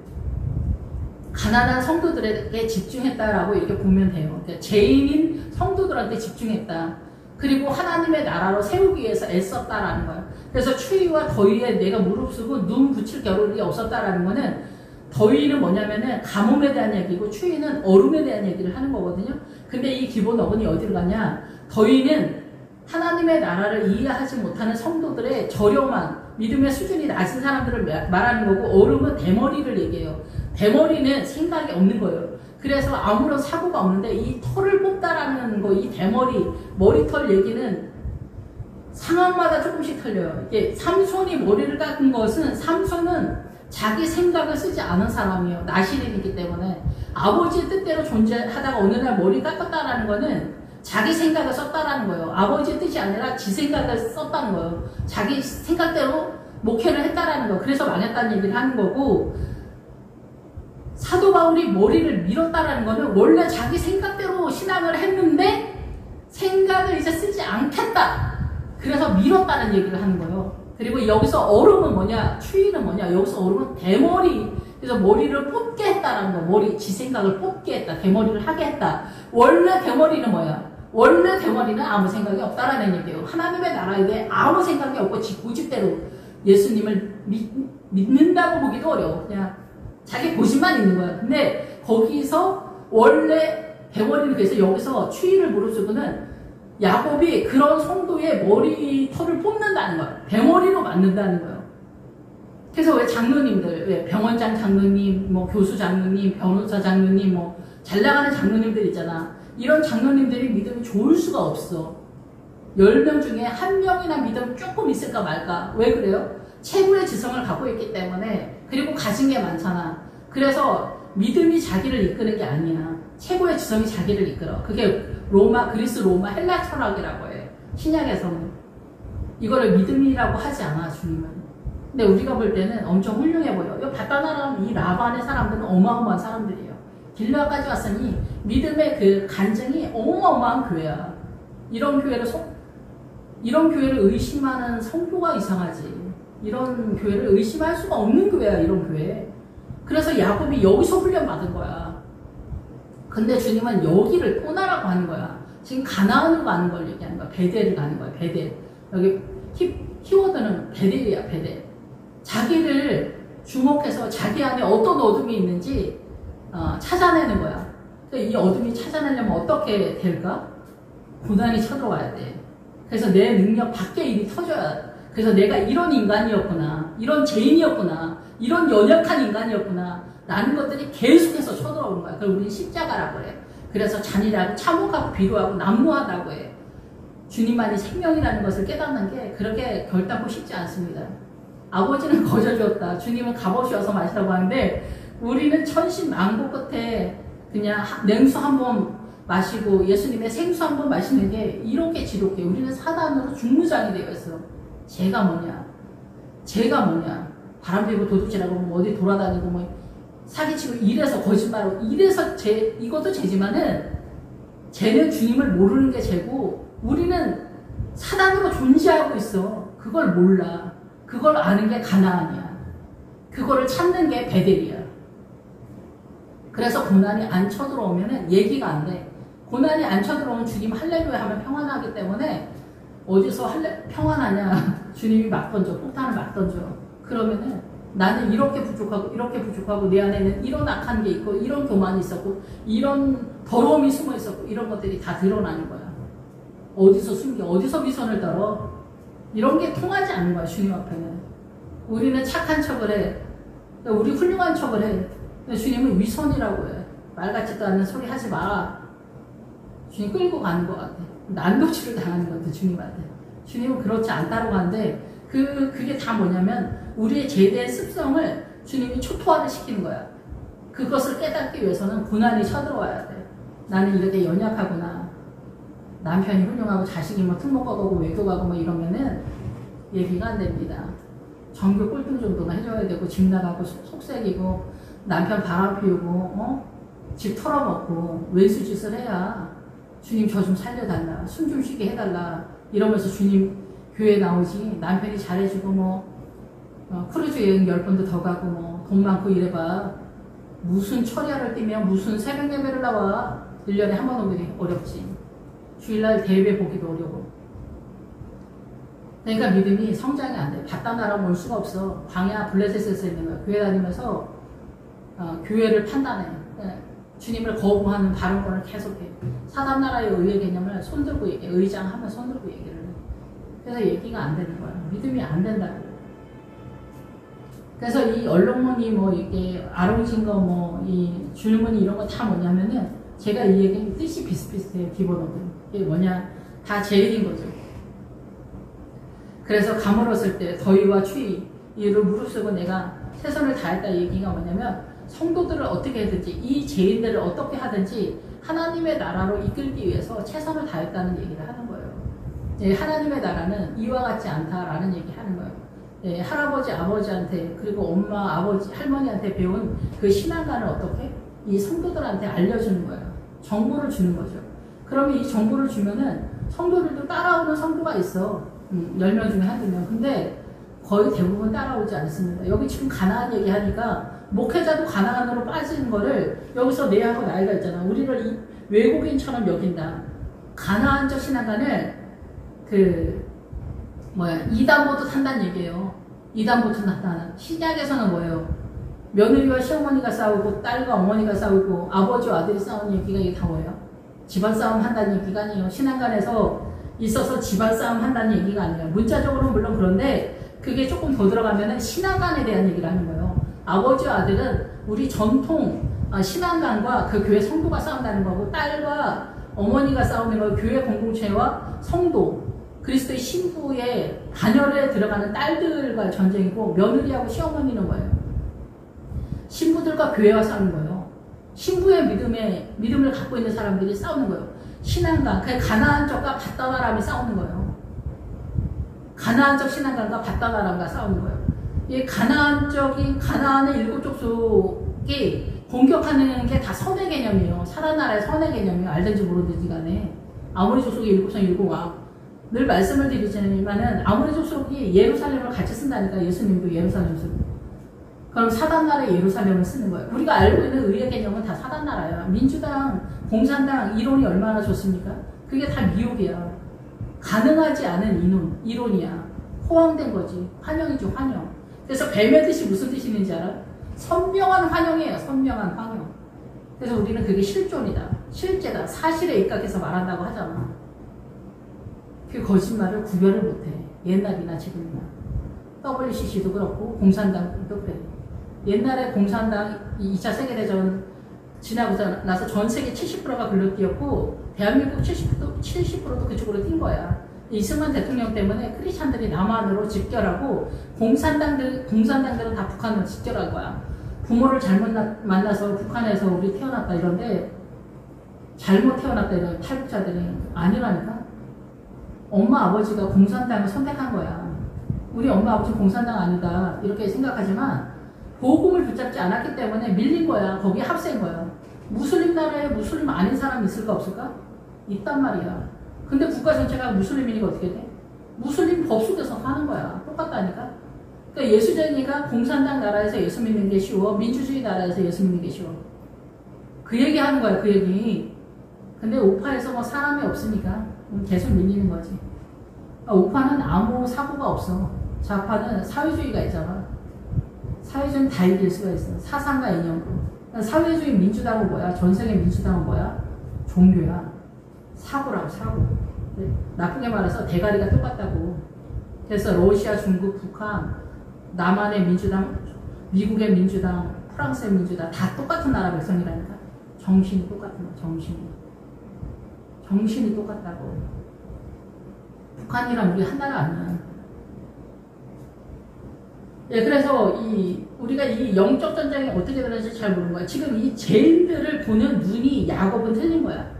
가난한 성도들에게 집중했다라고 이렇게 보면 돼요. 그러니까 죄인인 성도들한테 집중했다. 그리고 하나님의 나라로 세우기 위해서 애썼다라는 거예요. 그래서 추위와 더위에 내가 무릅쓰고 눈 붙일 겨를이 없었다라는 거는, 더위는 뭐냐면은 가뭄에 대한 얘기고 추위는 얼음에 대한 얘기를 하는 거거든요. 근데 이 기본 어근이 어디로 가냐? 더위는 하나님의 나라를 이해하지 못하는 성도들의 저렴한 믿음의 수준이 낮은 사람들을 말하는 거고, 얼음은 대머리를 얘기해요. 대머리는 생각이 없는 거예요. 그래서 아무런 사고가 없는데 이 털을 뽑다라는 거, 이 대머리, 머리털 얘기는 상황마다 조금씩 틀려요. 이게 삼손이 머리를 깎은 것은, 삼손은 자기 생각을 쓰지 않은 사람이에요. 나시린이기 때문에. 아버지의 뜻대로 존재하다가 어느 날 머리 깎았다라는 거는 자기 생각을 썼다라는 거예요. 아버지의 뜻이 아니라 지 생각을 썼다는 거예요. 자기 생각대로 목회를 했다라는 거. 그래서 망했다는 얘기를 하는 거고, 사도 바울이 머리를 밀었다라는 거는 원래 자기 생각대로 신앙을 했는데 생각을 이제 쓰지 않겠다. 그래서 밀었다는 얘기를 하는 거예요. 그리고 여기서 얼음은 뭐냐? 추위는 뭐냐? 여기서 얼음은 대머리. 그래서 머리를 뽑게 했다라는 거. 머리, 지 생각을 뽑게 했다. 대머리를 하게 했다. 원래 대머리는 뭐야? 원래 대머리는 아무 생각이 없다라는 얘기예요. 하나님의 나라에 대해 아무 생각이 없고 지 고집대로 예수님을 믿는다고 보기도 어려워. 그냥 자기 고집만 있는 거야. 근데 거기서 원래 대머리는, 그래서 여기서 추위를 무릅쓰고는 야곱이 그런 성도의 머리털을 뽑는다는 거야. 대머리로 맞는다는 거예요. 그래서 왜 장로님들, 왜 병원장 장로님, 뭐 교수 장로님, 변호사 장로님, 뭐 잘 나가는 장로님들 있잖아. 이런 장로님들이 믿음이 좋을 수가 없어. 10명 중에 1명이나 믿음 조금 있을까 말까. 왜 그래요? 최고의 지성을 갖고 있기 때문에. 그리고 가진 게 많잖아. 그래서 믿음이 자기를 이끄는 게 아니야. 최고의 지성이 자기를 이끌어. 그게 로마, 그리스, 로마, 헬라 철학이라고 해. 신약에서는. 이거를 믿음이라고 하지 않아, 주님은. 근데 우리가 볼 때는 엄청 훌륭해 보여. 이 바다나람, 이 라반의 사람들은 어마어마한 사람들이에요. 길르앗까지 왔으니 믿음의 그 간증이 어마어마한 교회야. 이런 교회를 의심하는 성도가 이상하지. 이런 교회를 의심할 수가 없는 교회야, 이런 교회. 그래서 야곱이 여기서 훈련받은 거야. 근데 주님은 여기를 떠나라고 하는 거야. 지금 가나안으로 가는 걸 얘기하는 거야. 베델을 가는 거야, 베델. 여기 키워드는 베델이야, 베델. 자기를 주목해서 자기 안에 어떤 어둠이 있는지 찾아내는 거야. 이 어둠이 찾아내려면 어떻게 될까? 고난이 쳐들어와야 돼. 그래서 내 능력 밖에 일이 터져야 돼. 그래서 내가 이런 인간이었구나, 이런 죄인이었구나, 이런 연약한 인간이었구나 라는 것들이 계속해서 쳐들어오는 거야. 그걸 우리는 십자가라고 해. 그래서 잔인하고 참혹하고 비루하고 난무하다고 해. 주님만이 생명이라는 것을 깨닫는 게 그렇게 결단코 쉽지 않습니다. 아버지는 거저주었다. 주님은 값없이 와서 마시라고 하는데, 우리는 천신만고 끝에 그냥 냉수 한 번 마시고 예수님의 생수 한 번 마시는 게 이렇게 지독해. 우리는 사단으로 중무장이 되어 있어. 죄가 뭐냐? 바람 피고 도둑질하고 뭐 어디 돌아다니고 뭐 사기치고 이래서 거짓말하고 이래서 이것도 죄지만은 쟤는 주님을 모르는 게 죄고 우리는 사단으로 존재하고 있어. 그걸 몰라. 그걸 아는 게 가나안이야. 그거를 찾는 게 베델이야. 그래서 고난이 안 쳐들어오면은 얘기가 안 돼. 고난이 안 쳐들어오면 주님 할렐루야 하면 평안하기 때문에 어디서 평안하냐. 주님이 막 던져. 폭탄을 막 던져. 그러면은 나는 이렇게 부족하고 내 안에는 이런 악한 게 있고 이런 교만이 있었고 이런 더러움이 숨어 있었고 이런 것들이 다 드러나는 거야. 어디서 숨겨? 어디서 위선을 떨어? 이런 게 통하지 않는 거야. 주님 앞에는. 우리는 착한 척을 해. 우리 훌륭한 척을 해. 근데 주님은 위선이라고 해. 말 같지도 않는 소리 하지 마. 주님 끌고 가는 것 같아. 난도질을 당하는 것 같아. 주님한테. 주님은 그렇지 않다고 하는데 그게 다 뭐냐면 우리의 죄된 습성을 주님이 초토화를 시키는 거야. 그것을 깨닫기 위해서는 고난이 쳐들어와야 돼. 나는 이렇게 연약하구나. 남편이 훌륭하고 자식이 뭐 특목 가고 외교 가고 뭐 이러면은 얘기가 안 됩니다. 정규 꼴등 정도는 해줘야 되고 집 나가고 속색이고 남편 바람 피우고 집 털어먹고 왼수짓을 해야 주님 저 좀 살려달라. 숨 좀 쉬게 해달라. 이러면서 주님 교회 나오지. 남편이 잘해주고 크루즈 여행 10번도 더 가고 돈 많고 이래봐. 무슨 철야를 뛰면 무슨 새벽 예배를 나와. 1년에 한 번 오기 어렵지. 주일날 대회 보기도 어려워. 그러니까 믿음이 성장이 안 돼. 바다 나라 올 수가 없어. 광야 블레셋에서 있는 거야. 교회 다니면서 교회를 판단해. 주님을 거부하는 발언권을 계속해. 사단 나라의 의의 개념을 손들고 얘기해. 의장하면 손들고 얘기를 해. 그래서 얘기가 안 되는 거야. 믿음이 안 된다고. 그래서 이 언론문이 이게 아롱진 거 이 줄무늬 이런 거 다 뭐냐면은 제가 이 얘기는 뜻이 비슷비슷해요. 기본어든. 이게 뭐냐. 다 제일인 거죠. 그래서 가물었을 때 더위와 추위 이를 무릅쓰고 내가 최선을 다했다 얘기가 뭐냐면 성도들을 어떻게 하든지 이 죄인들을 어떻게 하든지 하나님의 나라로 이끌기 위해서 최선을 다했다는 얘기를 하는 거예요. 하나님의 나라는 이와 같지 않다라는 얘기 하는 거예요. 할아버지 아버지한테 그리고 엄마 아버지 할머니한테 배운 그 신앙관을 어떻게 이 성도들한테 알려주는 거예요. 정보를 주는 거죠. 그러면 이 정보를 주면은 성도들도 따라오는 성도가 있어. 10명 중에 한두 명. 근데 거의 대부분 따라오지 않습니다. 여기 지금 가나안 얘기하니까 목회자도 가나안으로 빠지는 거를 여기서 내하고 나이가 있잖아. 우리를 이 외국인처럼 여긴다. 가나안적 신앙관을 2단보도 탄다는 얘기예요. 2단보도 탄다. 신약에서는 뭐예요? 며느리와 시어머니가 싸우고 딸과 어머니가 싸우고 아버지와 아들이 싸우는 얘기가 이게 다 뭐예요? 집안 싸움 한다는 얘기가 아니에요. 신앙관에서 있어서 집안 싸움 한다는 얘기가 아니에요. 문자적으로는 물론 그런데 그게 조금 더 들어가면은 신앙관에 대한 얘기를 하는 거예요. 아버지와 아들은 우리 전통 신앙관과 그 교회 성도가 싸운다는 거고 딸과 어머니가 싸우는 거 교회 공동체와 성도 그리스도의 신부의 단열에 들어가는 딸들과 전쟁이고 며느리하고 시어머니는 거예요. 신부들과 교회와 싸우는 거예요. 신부의 믿음을 갖고 있는 사람들이 싸우는 거예요. 신앙관, 그 가나안적과 바다나람이 싸우는 거예요. 가나안적 신앙관과 바다나람과 싸우는 거예요. 이 가나안적인 가나안의 7족 속이 공격하는 게 다 선의 개념이에요. 사단 나라의 선의 개념이에요. 알든지 모르든지 간에. 아모리 족속이 7성 7왕. 늘 말씀을 드리지만은 아모리 족속이 예루살렘을 같이 쓴다니까. 예수님도 예루살렘 쓰고. 그럼 사단 나라의 예루살렘을 쓰는 거예요. 우리가 알고 있는 의의 개념은 다 사단 나라야. 민주당, 공산당 이론이 얼마나 좋습니까? 그게 다 미혹이야. 가능하지 않은 이론이야. 호황된 거지. 환영이죠, 환영. 그래서 뱀의 뜻이 무슨 뜻이 있는지 알아? 선명한 환영이에요. 선명한 환영. 그래서 우리는 그게 실존이다. 실제다. 사실에 입각해서 말한다고 하잖아. 그 거짓말을 구별을 못해. 옛날이나 지금이나. WCC도 그렇고 공산당도 그래. 옛날에 공산당 2차 세계대전 지나고 나서 전 세계 70%가 글로 뛰었고 대한민국 70%도 그쪽으로 뛴 거야. 이승만 대통령 때문에 크리스찬들이 남한으로 집결하고 공산당들은 다 북한으로 집결한 거야. 부모를 잘못 만나서 북한에서 우리 태어났다 이런데 잘못 태어났다 이런 탈북자들이 아니라니까. 엄마 아버지가 공산당을 선택한 거야. 우리 엄마 아버지 공산당 아니다 이렇게 생각하지만 복음을 붙잡지 않았기 때문에 밀린 거야. 거기에 합세인 거야. 무슬림 나라에 무슬림 아닌 사람이 있을까 없을까? 있단 말이야. 근데 국가 전체가 무슬림이니까 어떻게 돼? 무슬림 법 속에서 사는 거야. 똑같다니까. 그러니까 예수쟁이가 공산당 나라에서 예수 믿는 게 쉬워. 민주주의 나라에서 예수 믿는 게 쉬워. 그 얘기 하는 거야. 그 얘기. 근데 우파에서 뭐 사람이 없으니까 계속 밀리는 거지. 우파는 아무 사고가 없어. 좌파는 사회주의가 있잖아. 사회주의는 다 이길 수가 있어. 사상과 이념으로. 사회주의 민주당은 뭐야? 전세계 민주당은 뭐야? 종교야. 사고라고, 사고. 나쁘게 말해서 대가리가 똑같다고. 그래서 러시아, 중국, 북한, 남한의 민주당, 미국의 민주당, 프랑스의 민주당 다 똑같은 나라 백성이라니까. 정신이 똑같은 거야, 정신이. 정신이 똑같다고. 북한이랑 우리 한 나라 아니야. 예, 그래서 우리가 이 영적 전쟁이 어떻게 되는지 잘 모르는 거야. 지금 이 죄인들을 보는 눈이 야곱은 틀린 거야.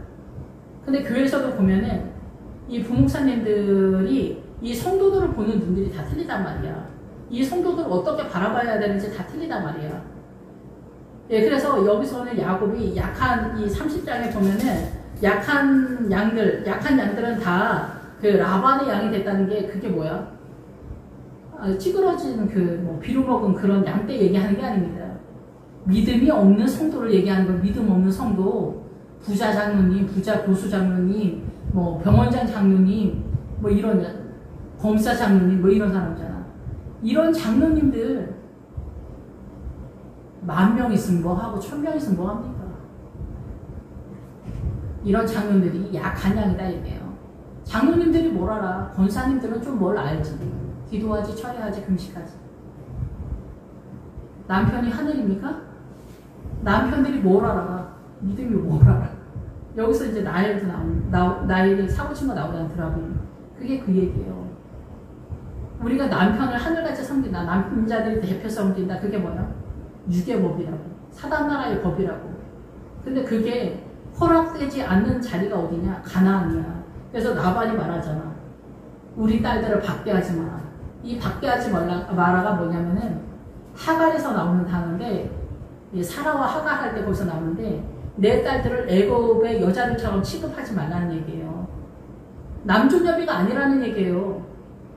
근데 교회에서도 보면은 이 부목사님들이 이 성도들을 보는 눈들이 다 틀리단 말이야. 이 성도들을 어떻게 바라봐야 되는지 다 틀리단 말이야. 예, 그래서 여기서는 야곱이 약한 이 30장에 보면은 약한 양들은 다 그 라반의 양이 됐다는 게 그게 뭐야? 찌그러진 비루먹은 그런 양떼 얘기하는 게 아닙니다. 믿음이 없는 성도를 얘기하는 거. 믿음 없는 성도, 부자 장로님, 부자 교수 장로님, 뭐 병원장 장로님, 뭐 이런 검사 장로님, 뭐 이런 사람이잖아. 이런 장로님들 10,000명 있으면 뭐 하고 1,000명 있으면 뭐 합니까? 이런 장로님들이 약한 양이다 얘기해요. 장로님들이 뭘 알아? 권사님들은 좀 뭘 알지. 기도하지, 철회하지, 금식하지. 남편이 하늘입니까? 남편들이 뭘 알아? 믿음이 뭘 알아? 여기서 이제 나엘이 사고친 거 나오잖아, 드라마. 그게 그 얘기예요. 우리가 남편을 하늘같이 섬긴다. 남자들이 대표 섬긴다. 그게 뭐야? 유괴법이라고. 사단나라의 법이라고. 근데 그게 허락되지 않는 자리가 어디냐? 가나안이야. 그래서 나반이 말하잖아. 우리 딸들을 박대하지 마라. 이 박대하지 마라가 뭐냐면은 하갈에서 나오는 단어인데, 사라와 하갈 할 때 거기서 나오는데, 내 딸들을 애굽의 여자들처럼 취급하지 말라는 얘기예요. 남존여비가 아니라는 얘기예요.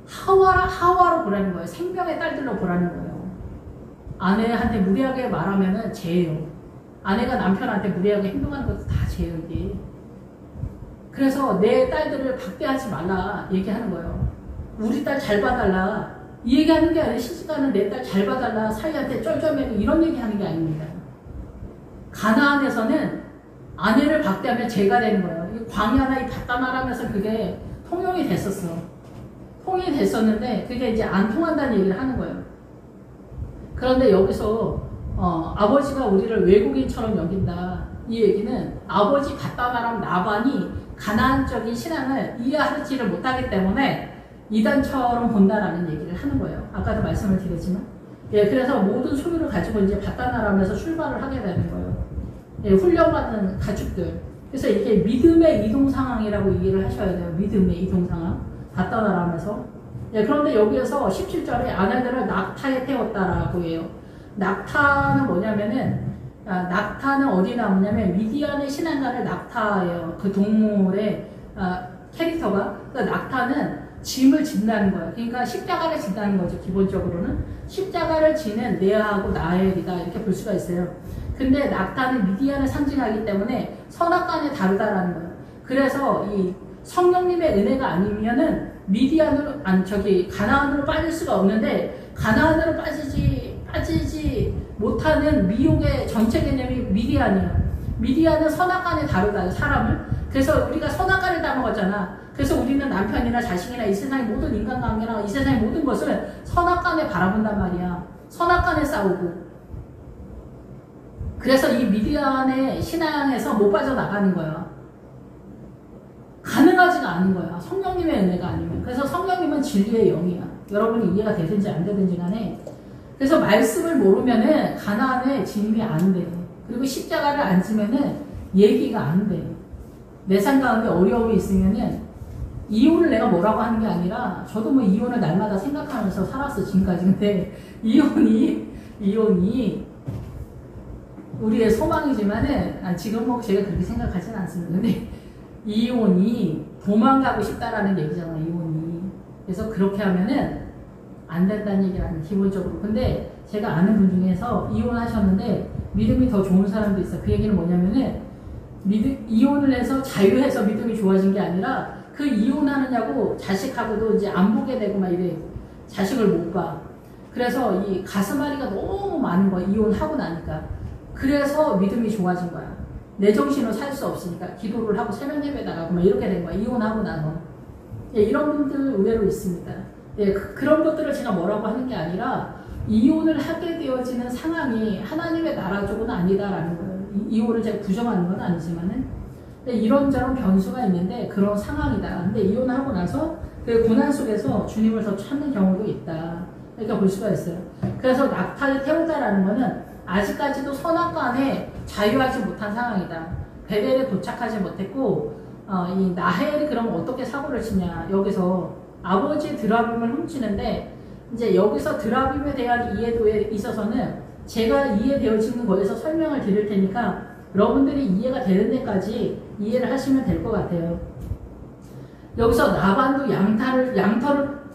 하와로 보라는 거예요. 생명의 딸들로 보라는 거예요. 아내한테 무례하게 말하면은 죄예요. 아내가 남편한테 무례하게 행동하는 것도 다 죄예요, 이게. 그래서 내 딸들을 박대하지 말라 얘기하는 거예요. 우리 딸 잘 봐달라. 이 얘기하는 게 아니라 시집가는 내 딸 잘 봐달라. 사이한테 쩔쩔매고 이런 얘기하는 게 아닙니다. 가나안에서는 아내를 박대하면 죄가 되는 거예요. 이 광야나 이 바다나라면서 그게 통용이 됐었어. 통용이 됐었는데 그게 이제 안 통한다는 얘기를 하는 거예요. 그런데 여기서 아버지가 우리를 외국인처럼 여긴다. 이 얘기는 아버지 바다나람 나반이 가나안적인 신앙을 이해하지를 못하기 때문에 이단처럼 본다라는 얘기를 하는 거예요. 아까도 말씀을 드렸지만. 예, 그래서 모든 소유를 가지고 이제 바다나람에서 출발을 하게 되는 거예요. 예, 훈련받는 가축들. 그래서 이렇게 믿음의 이동 상황이라고 얘기를 하셔야 돼요. 믿음의 이동 상황. 바다나람에서. 예, 그런데 여기에서 17절에 아내들을 낙타에 태웠다라고 해요. 낙타는 뭐냐면은, 낙타는 어디 나오냐면 미디안의 신앙가를 낙타예요. 그 동물의 캐릭터가. 그러니까 낙타는 짐을 진다는 거예요. 그러니까 십자가를 진다는 거죠. 기본적으로는 십자가를 지는 레아하고 나엘이다 이렇게 볼 수가 있어요. 근데 낙타는 미디안을 상징하기 때문에 선악간에 다르다라는 거예요. 그래서 이 성령님의 은혜가 아니면은 가나안으로 빠질 수가 없는데 가나안으로 빠지지 못하는 미혹의 전체 개념이 미디안이에요. 미디안은 선악간에 다루다 사람을. 그래서 우리가 선악간을 다 먹었잖아. 그래서 우리는 남편이나 자식이나 이 세상의 모든 인간관계나 이 세상의 모든 것을 선악간에 바라본단 말이야. 선악간에 싸우고. 그래서 이 미디안의 신앙에서 못 빠져나가는 거야. 가능하지가 않은 거야. 성령님의 은혜가 아니면. 그래서 성령님은 진리의 영이야. 여러분이 이해가 되든지 안 되든지 간에. 그래서 말씀을 모르면은 가나안에 진입이 안 돼. 그리고 십자가를 안 지면은 얘기가 안 돼. 내 삶 가운데 어려움이 있으면은 이혼을 내가 뭐라고 하는 게 아니라 저도 뭐 이혼을 날마다 생각하면서 살았어 지금까지. 근데 이혼이 이혼이 우리의 소망이지만은 지금 뭐 제가 그렇게 생각하지는 않습니다. 근데 이혼이 도망가고 싶다라는 얘기잖아요. 이혼이. 그래서 그렇게 하면은 안 된다는 얘기라는 기본적으로. 근데 제가 아는 분 중에서 이혼하셨는데 믿음이 더 좋은 사람도 있어요. 그 얘기는 뭐냐면은 이혼을 해서 자유해서 믿음이 좋아진 게 아니라 그 이혼하느냐고 자식하고도 이제 안 보게 되고 막 이래. 자식을 못 봐. 그래서 이 가슴앓이가 너무 많은 거야. 이혼하고 나니까. 그래서 믿음이 좋아진 거야. 내 정신으로 살 수 없으니까 기도를 하고 새벽 예배 나가고 막 이렇게 된 거야. 이혼하고 나서. 예, 이런 분들 의외로 있습니다. 예, 그런 것들을 제가 뭐라고 하는 게 아니라 이혼을 하게 되어지는 상황이 하나님의 나라 쪽은 아니다라는 거예요. 이혼을 제가 부정하는 건 아니지만은 이런저런 변수가 있는데 그런 상황이다. 근데 이혼하고 나서 그 고난 속에서 주님을 더 찾는 경우도 있다. 그러니까 볼 수가 있어요. 그래서 낙타를 태우다라는 거는 아직까지도 선악간에 자유하지 못한 상황이다. 베델에 도착하지 못했고 이 나헬이 그럼 어떻게 사고를 치냐. 여기서 아버지의 드라빔을 훔치는데 이제 여기서 드라빔에 대한 이해도에 있어서는 제가 이해되어지는 거에서 설명을 드릴 테니까 여러분들이 이해가 되는 데까지 이해를 하시면 될 것 같아요. 여기서 나반도 양털을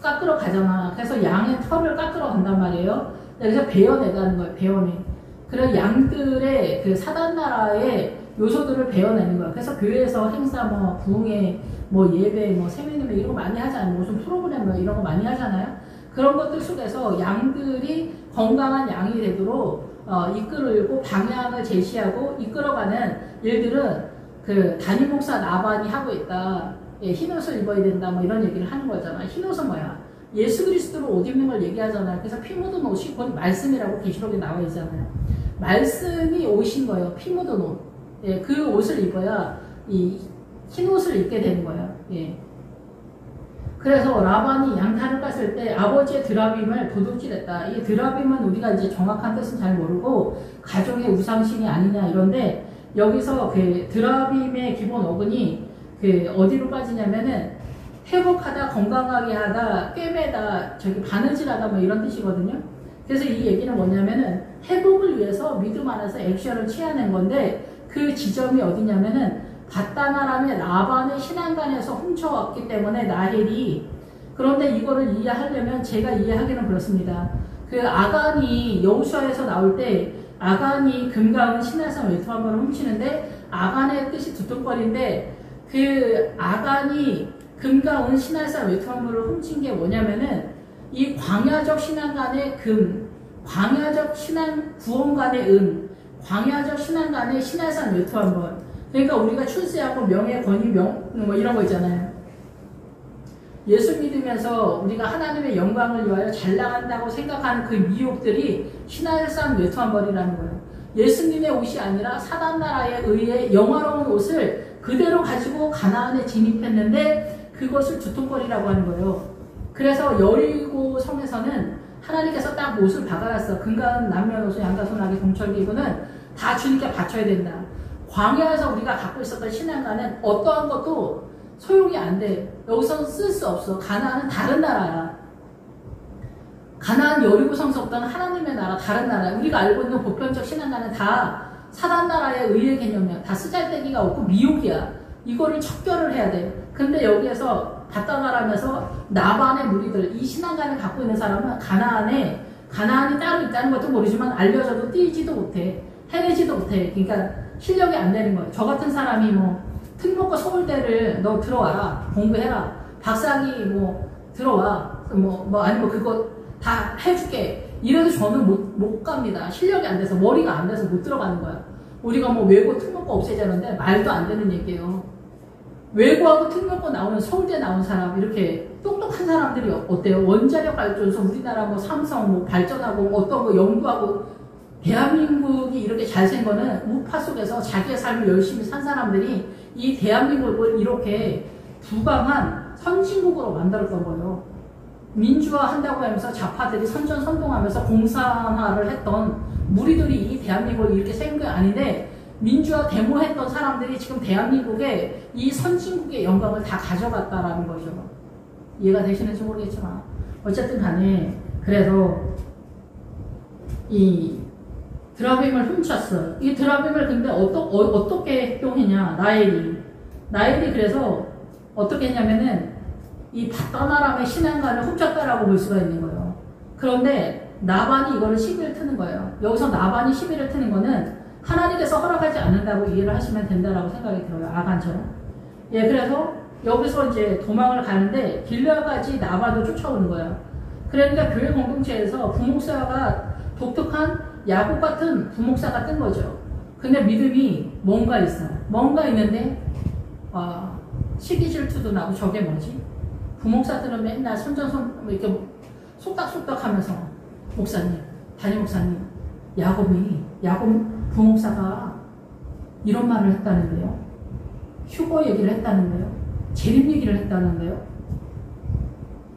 깎으러 가잖아. 그래서 양의 털을 깎으러 간단 말이에요. 그래서 베어내가는 거예요. 베어내. 그래서 양들의 그 사단나라의 요소들을 베어내는 거야. 그래서 교회에서 행사 뭐 부흥회 뭐 예배 뭐 세미나 이런 거 많이 하잖아요. 무슨 프로그램 뭐 이런 거 많이 하잖아요. 그런 것들 속에서 양들이 건강한 양이 되도록 이끌고 방향을 제시하고 이끌어가는 일들은 그 담임 목사 나반이 하고 있다. 예, 흰옷을 입어야 된다. 뭐 이런 얘기를 하는 거잖아. 흰옷은 뭐야? 예수 그리스도로 옷 입는 걸 얘기하잖아요. 그래서 피 묻은 옷이 곧 말씀이라고 계시록에 나와 있잖아요. 말씀이 옷인 거예요. 피 묻은 옷. 예, 그 옷을 입어야 이 흰옷을 입게 되는 거예요. 예. 그래서 라반이 양탈을 깠을 때 아버지의 드라빔을 도둑질했다. 이 드라빔은 우리가 이제 정확한 뜻은 잘 모르고 가족의 우상신이 아니냐 이런데 여기서 그 드라빔의 기본 어근이 그 어디로 빠지냐면은 회복하다, 건강하게 하다, 꿰매다, 바느질하다 뭐 이런 뜻이거든요. 그래서 이 얘기는 뭐냐면은 회복을 위해서 믿음 안에서 액션을 취하는 건데 그 지점이 어디냐면은 바다나람의 라반의 신앙관에서 훔쳐왔기 때문에 나헬이. 그런데 이거를 이해하려면 제가 이해하기는 그렇습니다. 그 아간이 여호수아에서 나올 때 아간이 금가은 신화산 외투함을 훔치는데 아간의 뜻이 두툼거리인데 그 아간이 금가은 신화산 외투함을 훔친 게 뭐냐면은 이 광야적 신앙관의 금, 광야적 신앙 구원관의 은, 광야적 신앙관의 신화산 외투함을. 그러니까 우리가 출세하고 명예, 권위, 뭐 이런 거 있잖아요. 예수 믿으면서 우리가 하나님의 영광을 위하여 잘 나간다고 생각하는 그 미혹들이 신화산 외투함벌이라는 거예요. 예수님의 옷이 아니라 사단나라에 의해 영화로운 옷을 그대로 가지고 가나안에 진입했는데 그것을 두통거리라고 하는 거예요. 그래서 여리고 성에서는 하나님께서 딱 옷을 박아놨어. 금가은 남녀노소 양가소나기 동철기구는 다 주님께 바쳐야 된다. 광야에서 우리가 갖고 있었던 신앙과는 어떠한 것도 소용이 안 돼. 여기서 쓸 수 없어. 가나안은 다른 나라야. 가나안 여리고 성서부터는 하나님의 나라, 다른 나라야. 우리가 알고 있는 보편적 신앙과는 다 사단 나라의 의의 개념이야. 다 쓰잘데기가 없고 미혹이야. 이거를 척결을 해야 돼. 근데 여기에서 바다나라면서 나반의 무리들, 이 신앙관을 갖고 있는 사람은 가나안이 따로 있다는 것도 모르지만 알려져도 띄지도 못해. 해내지도 못해. 그러니까 실력이 안 되는 거예요. 저 같은 사람이 뭐 특목고 서울대를 너 들어와라. 공부해라. 박사학위 뭐 들어와. 뭐 아니면 그거 다 해줄게. 이래도 저는 못 갑니다. 실력이 안 돼서, 머리가 안 돼서 못 들어가는 거야. 우리가 뭐 외고 특목고 없애자는데 말도 안 되는 얘기예요. 외고하고 특목고 나오는 서울대 나온 사람, 이렇게 똑똑한 사람들이 어때요? 원자력 발전소, 우리나라 뭐 삼성 뭐 발전하고 어떤 거 연구하고, 대한민국이 이렇게 잘 생 거는 우파 속에서 자기의 삶을 열심히 산 사람들이 이 대한민국을 이렇게 부강한 선진국으로 만들었던 거예요. 민주화 한다고 하면서 좌파들이 선전선동하면서 공산화를 했던 무리들이 이 대한민국을 이렇게 세운 게 아닌데, 민주화 데모했던 사람들이 지금 대한민국의 이 선진국의 영광을 다 가져갔다라는 거죠. 이해가 되시는지 모르겠지만 어쨌든 간에, 그래서 이 드라빔을 훔쳤어. 이 드라빔을 근데 어떻게 행동했냐, 라헬이 그래서 어떻게 했냐면은 이 바다나람의 신앙관을 훔쳤다라고 볼 수가 있는 거예요. 그런데 나반이 이거를 시비를 트는 거예요. 여기서 나반이 시비를 트는 거는 하나님께서 허락하지 않는다고 이해를 하시면 된다라고 생각이 들어요. 아간처럼. 예, 그래서 여기서 이제 도망을 가는데 길르앗까지 나반도 쫓아오는 거예요. 그러니까 교회 공동체에서 부목사가 독특한 야곱 같은 부목사가 뜬 거죠. 근데 믿음이 뭔가 있어요. 뭔가 있는데 시기 질투도 나고 저게 뭐지? 부목사들은 맨날 손전손 이렇게 속닥속닥 하면서 목사님, 담임 목사님, 야곱 부목사가 이런 말을 했다는데요. 휴거 얘기를 했다는데요. 재림 얘기를 했다는데요.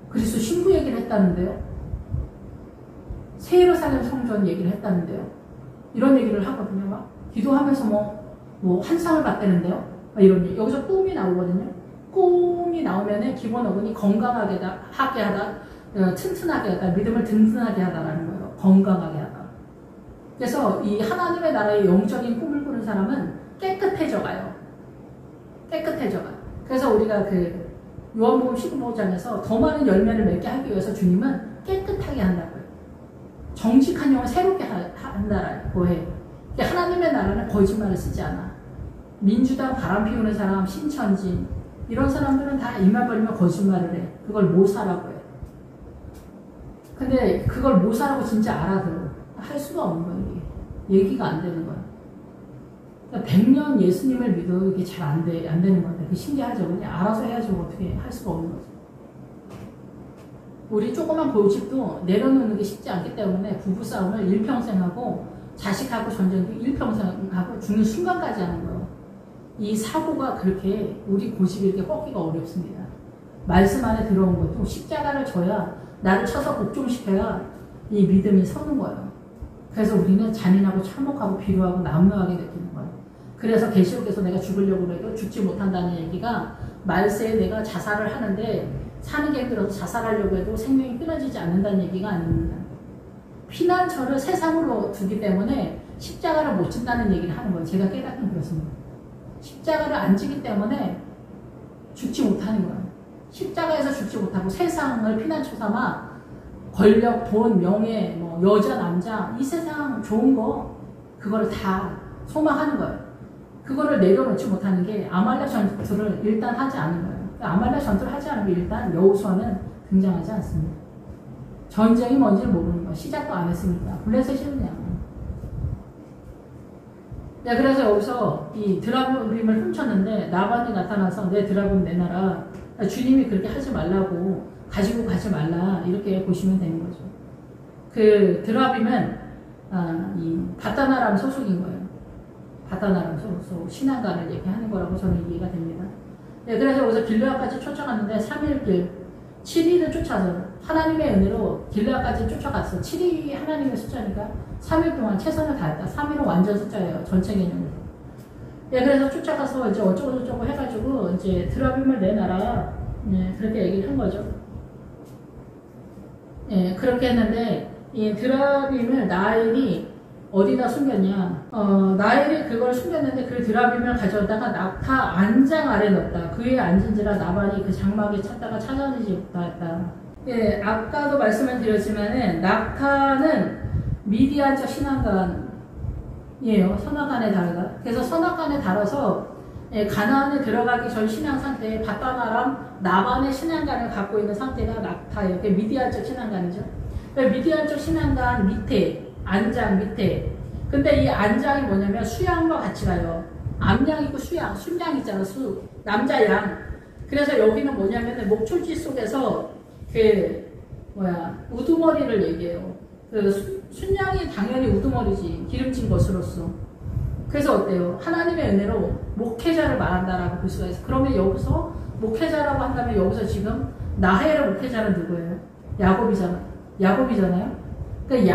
그리스도 신부 얘기를 했다는데요. 새 예루살렘 성전 얘기를 했다는데요. 이런 얘기를 하거든요. 막 기도하면서 뭐 환상을 봤다는데요. 이런 얘기. 여기서 꿈이 나오거든요. 꿈이 나오면은 기본 어근이 건강하게 하다, 튼튼하게 하다, 믿음을 든든하게 하다라는 거예요. 건강하게 하다. 그래서 이 하나님의 나라의 영적인 꿈을 꾸는 사람은 깨끗해져 가요. 그래서 우리가 그 요한복음 15장에서 더 많은 열매를 맺게 하기 위해서 주님은 깨끗하게 한다고요. 정직한 영을 새롭게 한다라고 해요. 하나님의 나라는 거짓말을 쓰지 않아. 민주당 바람 피우는 사람, 신천진 이런 사람들은 다 입만 벌리면 거짓말을 해. 그걸 모사라고 해. 근데 그걸 모사라고 진짜 알아들어. 할 수가 없는 거예요. 이게. 얘기가 안 되는 거야. 그러니까 100년 예수님을 믿어도 이게 잘 안 되는 건데 그게 신기하죠. 그냥 알아서 해야지 어떻게 할 수가 없는 거죠. 우리 조그만 고집도 내려놓는 게 쉽지 않기 때문에 부부싸움을 일평생 하고 자식하고 전쟁도 일평생 하고 죽는 순간까지 하는 거예요. 이 사고가 그렇게 우리 고집이 이렇게 꺾기가 어렵습니다. 말씀 안에 들어온 것도 십자가를 져야 나를 쳐서 복종시켜야 이 믿음이 서는 거예요. 그래서 우리는 잔인하고 참혹하고 비루하고 남루하게 느끼는 거예요. 그래서 계시록에서 내가 죽으려고 해도 죽지 못한다는 얘기가 말세에 내가 자살을 하는데 사는 게 힘들어서 자살하려고 해도 생명이 끊어지지 않는다는 얘기가 아닙니다. 피난처를 세상으로 두기 때문에 십자가를 못 진다는 얘기를 하는 거예요. 제가 깨닫긴 그렇습니다. 십자가를 안 지기 때문에 죽지 못하는 거예요. 십자가에서 죽지 못하고 세상을 피난처 삼아 권력, 돈, 명예, 뭐 여자, 남자 이 세상 좋은 거 그거를 다 소망하는 거예요. 그거를 내려놓지 못하는 게 아말렉 전투를 일단 하지 않은 거예요. 아말렉 전투를 하지 않으면 일단 여호수아는 등장하지 않습니다. 전쟁이 뭔지를 모르는 거예요. 시작도 안 했으니까. 블레셋이 그냥. 네, 그래서 여기서 이 드라빔을 훔쳤는데 나반이 나타나서 내 드라빔 내놔라. 주님이 그렇게 하지 말라고 가지고 가지 말라 이렇게 보시면 되는 거죠. 그 드라빔은 이 바다나람 소속인 거예요. 바다나람 소속 신앙가를 얘기하는 거라고 저는 이해가 됩니다. 네, 그래서 여기서 길르앗까지 쫓아갔는데 3일 길 7일을 쫓아서 하나님의 은혜로 길르앗까지 쫓아갔어. 7일이 하나님의 숫자니까 3일 동안 최선을 다했다. 3일은 완전 숫자예요. 전체 개념으로. 예, 그래서 쫓아가서 이제 어쩌고저쩌고 해가지고 이제 드라빔을 내놔라. 예, 그렇게 얘기를 한 거죠. 예, 그렇게 했는데 이 드라빔을 나엘이 어디다 숨겼냐? 나엘이 그걸 숨겼는데 그 드라빔을 가져다가 낙타 안장 아래 넣었다. 그 위에 앉은지라 나반이 그 장막에 찾다가 찾아내지 못하였다. 예, 아까도 말씀을 드렸지만은 낙타는 미디안적 신앙관이에요. 선악간에 달아가. 그래서 선악간에 달아서 예, 가나안에 들어가기 전 신앙 상태에 바다나람 나반의 신앙관을 갖고 있는 상태가 낙타예요. 미디안적 신앙관이죠. 미디안적 신앙관 밑에 안장 밑에. 근데 이 안장이 뭐냐면 수양과 같이 가요. 암양 있고 수양, 순양 있잖아. 남자 양. 그래서 여기는 뭐냐면 목초지 속에서 우두머리를 얘기해요. 순양이 당연히 우두머리지. 기름진 것으로서. 그래서 어때요? 하나님의 은혜로 목회자를 말한다라고 볼 수가 있어요. 그러면 여기서 목회자라고 한다면 여기서 지금 나헬의 목회자는 누구예요? 야곱이잖아요. 그러니까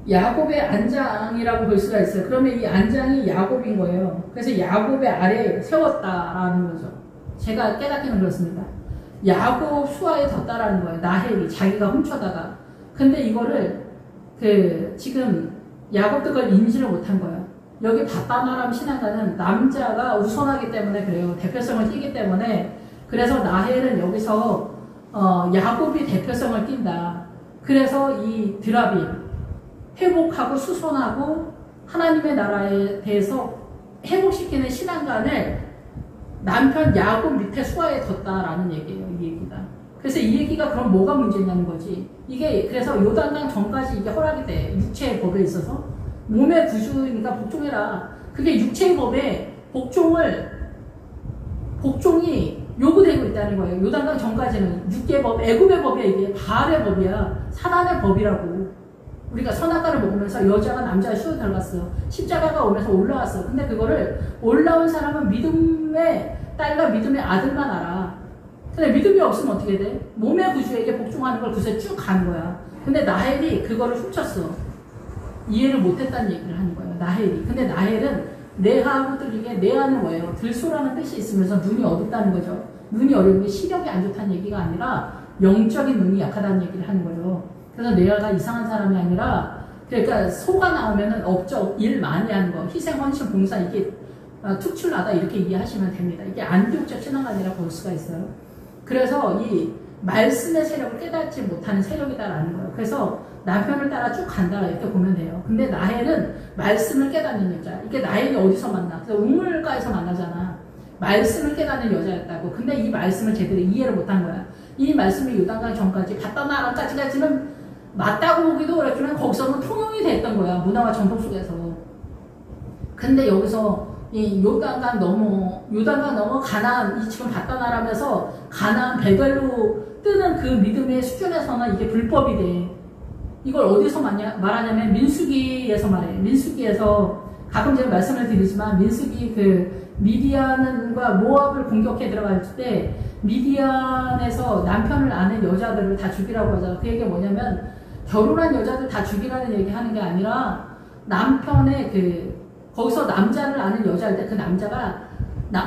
야곱의 안장이라고 볼 수가 있어요. 그러면 이 안장이 야곱인 거예요. 그래서 야곱의 아래에 세웠다라는 거죠. 제가 깨닫기는 그렇습니다. 야곱 수하에 뒀다라는 거예요. 나헬이 자기가 훔쳐다가. 근데 이거를 지금 야곱도 그걸 인지를 못한 거예요. 여기 바다나람 신앙가는 남자가 우선하기 때문에 그래요. 대표성을 띠기 때문에. 그래서 라헬은 여기서 야곱이 대표성을 띈다. 그래서 이 드라비 회복하고 수선하고 하나님의 나라에 대해서 회복시키는 신앙관을 남편 야곱 밑에 수하에 뒀다라는 얘기예요. 이 얘기가. 그래서 이 얘기가 그럼 뭐가 문제냐는 거지. 이게 그래서 요단강 전까지 이게 허락이 돼. 육체의 법에 있어서. 몸의 구주니까 복종해라. 그게 육체의 법에 복종이 요구되고 있다는 거예요. 요단강 전까지는 육계의 법, 애굽의 법이야. 이게 바알의 법이야. 사단의 법이라고. 우리가 선악과를 먹으면서 여자가 남자의 수에 들어갔어. 십자가가 오면서 올라왔어. 근데 그거를 올라온 사람은 믿음의 딸과 믿음의 아들만 알아. 근데 믿음이 없으면 어떻게 돼? 몸의 구주에게 복종하는 걸 그새 쭉 가는 거야. 근데 나헬이 그거를 훔쳤어. 이해를 못했다는 얘기를 하는 거예요. 나헬이. 근데 나헬은 내하고들에게 내하는 뭐예요? 들소라는 뜻이 있으면서 눈이 어둡다는 거죠. 눈이 어려운 게 시력이 안 좋다는 얘기가 아니라 영적인 눈이 약하다는 얘기를 하는 거예요. 그래서 내하가 이상한 사람이 아니라 그러니까 소가 나오면은 업적 일 많이 하는 거 희생 헌신 봉사 이게 특출나다 이렇게 이해하시면 됩니다. 이게 안디옥적 신앙관이라 볼 수가 있어요. 그래서 이 말씀의 세력을 깨닫지 못하는 세력이다라는 거예요. 그래서 남편을 따라 쭉 간다 이렇게 보면 돼요. 근데 나헬은 말씀을 깨닫는 여자. 이게 나헬이 어디서 만나? 그래서 우물가에서 만나잖아. 말씀을 깨닫는 여자였다고. 근데 이 말씀을 제대로 이해를 못한 거야. 이 말씀이 요단강 전까지 바다나람까지는 맞다고 보기도 어렵지만 거기서는 통용이 됐던 거야. 문화와 전통 속에서. 근데 여기서 이 요단강 넘어 가나안, 이 지금 바다나람에서 가나안 베델로 뜨는 그 믿음의 수준에서는 이게 불법이 돼. 이걸 어디서 말하냐면 민수기에서 말해. 민수기에서 가끔 제가 말씀을 드리지만 민수기 미디안과 모압을 공격해 들어갈 때 미디안에서 남편을 아는 여자들을 다 죽이라고 하잖아. 그 얘기가 뭐냐면 결혼한 여자들 다 죽이라는 얘기 하는 게 아니라 남편의 거기서 남자를 아는 여자일 때 그 남자가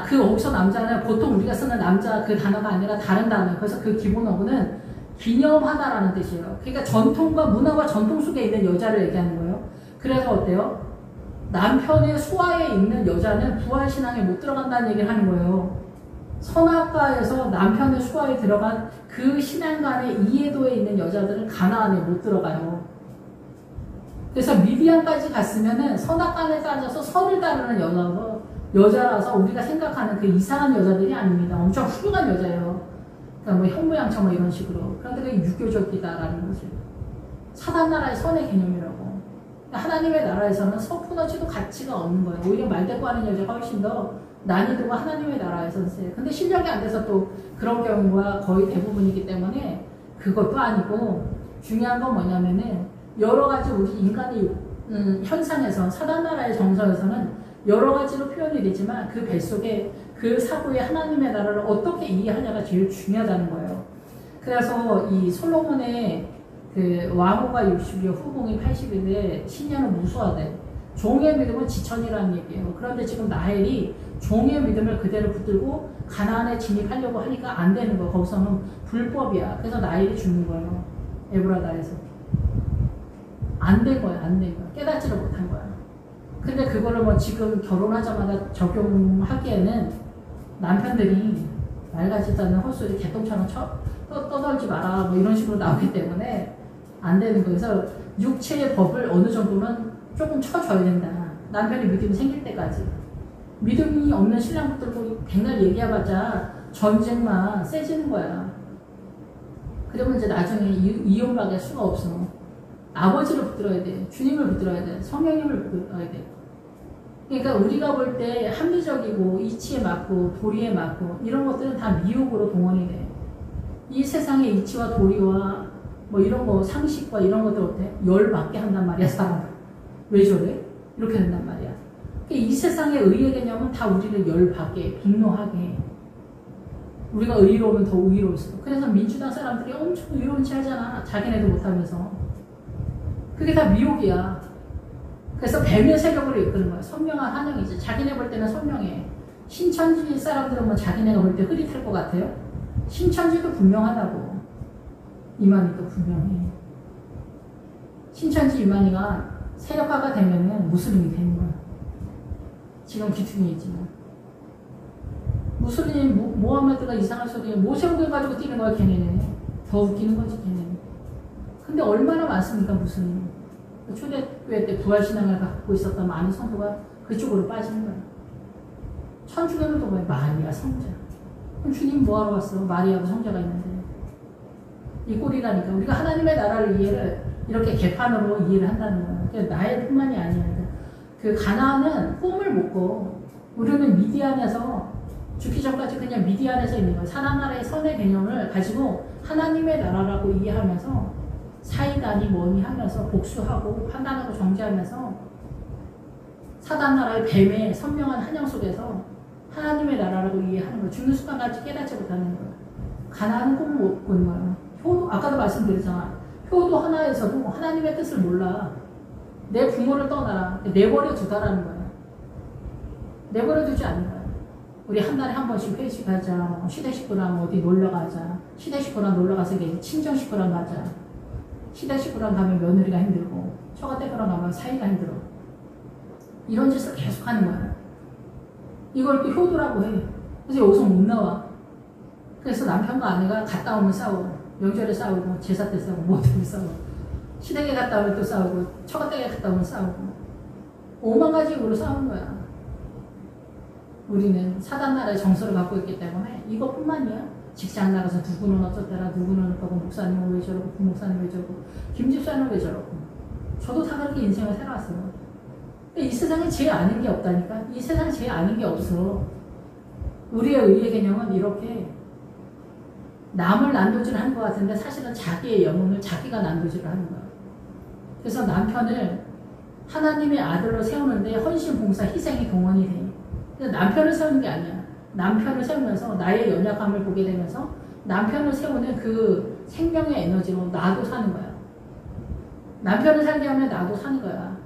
거기서 남자는 보통 우리가 쓰는 남자 그 단어가 아니라 다른 단어. 그래서 그 기본 어구는 기념하다라는 뜻이에요. 그러니까 전통과 문화와 전통 속에 있는 여자를 얘기하는 거예요. 그래서 어때요? 남편의 수하에 있는 여자는 부활신앙에 못 들어간다는 얘기를 하는 거예요. 선악과에서 남편의 수하에 들어간 그 신앙관의 이해도에 있는 여자들은 가나안에 못 들어가요. 그래서 미디안까지 갔으면은 선악관에 따라서 선을 따르는 여자라서 우리가 생각하는 그 이상한 여자들이 아닙니다. 엄청 훌륭한 여자예요. 그러니까 뭐 현모양처 뭐 이런 식으로. 그런데 그게 유교적이다라는 거지. 사단나라의 선의 개념이라고. 하나님의 나라에서는 서푼어치도 가치가 없는 거예요. 오히려 말대꾸하는 여자가 훨씬 더 난이도가 하나님의 나라에서는 세요. 근데 실력이 안 돼서 또 그런 경우가 거의 대부분이기 때문에 그것도 아니고 중요한 건 뭐냐면은 여러 가지 우리 인간의 현상에서 사단나라의 정서에서는 여러 가지로 표현이 되지만 그 뱃속에 그 사고의 하나님의 나라를 어떻게 이해하냐가 제일 중요하다는 거예요. 그래서 이 솔로몬의 왕후가 60이요 후궁이 80인데 신녀는 무수하대. 종의 믿음은 지천이라는 얘기예요. 그런데 지금 나헬이 종의 믿음을 그대로 붙들고 가나안에 진입하려고 하니까 안 되는 거예요. 거기서는 불법이야. 그래서 나헬이 죽는 거예요. 에브라다에서. 안 된 거야. 안 된 거야. 깨닫지를 못한 거야. 근데 그거를 뭐 지금 결혼하자마자 적용하기에는 남편들이 말 같지도 않는 헛소리 개똥처럼 떠들지 마라 뭐 이런 식으로 나오기 때문에 안 되는 거예요. 그래서 육체의 법을 어느 정도는 조금 쳐줘야 된다. 남편이 믿음이 생길 때까지. 믿음이 없는 신랑 붙들고 백날 얘기해봤자 전쟁만 세지는 거야. 그러면 이제 나중에 이혼받을 수가 없어. 아버지를 붙들어야 돼. 주님을 붙들어야 돼. 성령님을 붙들어야 돼. 그러니까 우리가 볼 때 합리적이고 이치에 맞고 도리에 맞고 이런 것들은 다 미혹으로 동원이 돼. 이 세상의 이치와 도리와 뭐 이런 거 상식과 이런 것들 어때? 열받게 한단 말이야 사람을. 왜 저래? 이렇게 된단 말이야. 그러니까 이 세상의 의의 개념은 다 우리를 열받게 분노하게. 우리가 의로우면 더 의로울수록. 그래서 민주당 사람들이 엄청 의로운 체 하잖아. 자기네도 못하면서. 그게 다 미혹이야. 그래서 뱀의 세력으로 이끄는 거야. 선명한 한영이지. 자기네 볼 때는 선명해. 신천지 사람들은 뭐 자기네가 볼 때 흐릿할 것 같아요? 신천지도 분명하다고. 이만희도 분명해. 신천지 유만이가 세력화가 되면은 무슬림이 되는 거야. 지금 귀퉁이 있지만. 무슬림, 모하메드가 이상한 소리에 모세오경 가지고 뛰는 거야, 걔네는. 더 웃기는 거지, 걔네는. 근데 얼마나 많습니까, 무슬림. 초대교회 때 부활신앙을 갖고 있었던 많은 성도가 그쪽으로 빠지는 거야. 천주교는 또 뭐야? 마리아 성자. 그럼 주님 뭐하러 왔어? 마리아고 성자가 있는데. 이 꼴이라니까. 우리가 하나님의 나라를 이렇게 개판으로 이해를 한다는 거야. 그러니까 나의 뿐만이 아니야. 그 가나안은 꿈을 못 꿔. 우리는 미디안에서 죽기 전까지 그냥 미디안에서 있는 거야. 사나나라의 선의 개념을 가지고 하나님의 나라라고 이해하면서 사이다니 뭐니 하면서 복수하고 판단하고 정죄하면서 사단나라의 뱀의 선명한 한영 속에서 하나님의 나라라고 이해하는 거야. 죽는 순간까지 깨닫지 못하는 거야. 가나안은 꿈을 못 꾸는 거야. 효도, 아까도 말씀드렸잖아. 효도 하나에서도 하나님의 뜻을 몰라. 내 부모를 떠나라. 내버려 두다라는 거야. 내버려 두지 않는 거야. 우리 한 달에 한 번씩 회식하자. 시대 식구랑 어디 놀러 가자. 시대 식구랑 놀러 가서 친정 식구랑 가자. 시대 식구랑 가면 며느리가 힘들고 처가댁이랑 가면 사이가 힘들어. 이런 짓을 계속 하는 거야. 이걸 또 효도라고 해. 그래서 여기서 못 나와. 그래서 남편과 아내가 갔다 오면 싸워. 명절에 싸우고 제사 때 싸우고 뭐 때문에 싸우고 시댁에 갔다 오면 또 싸우고 처가댁에 갔다 오면 싸우고 5만 가지 이유로 싸우는 거야. 우리는 사단나라의 정서를 갖고 있기 때문에 이것뿐만이야. 직장 나가서 누구는 어쩌더라, 누구는 어쩌고, 목사님은 왜 저러고, 부목사님은 왜 저러고, 김집사는 왜 저러고. 저도 다 그렇게 인생을 살아왔어요. 이 세상에 제일 아는 게 없다니까. 이 세상에 제일 아는 게 없어. 우리의 의의 개념은 이렇게 남을 난도질을 하는 것 같은데 사실은 자기의 영혼을 자기가 난도질을 하는 거야. 그래서 남편을 하나님의 아들로 세우는데 헌신, 봉사, 희생이 동원이 돼. 그래서 남편을 세우는 게 아니야. 남편을 세우면서 나의 연약함을 보게 되면서 남편을 세우는 그 생명의 에너지로 나도 사는 거야. 남편을 살게 하면 나도 사는 거야.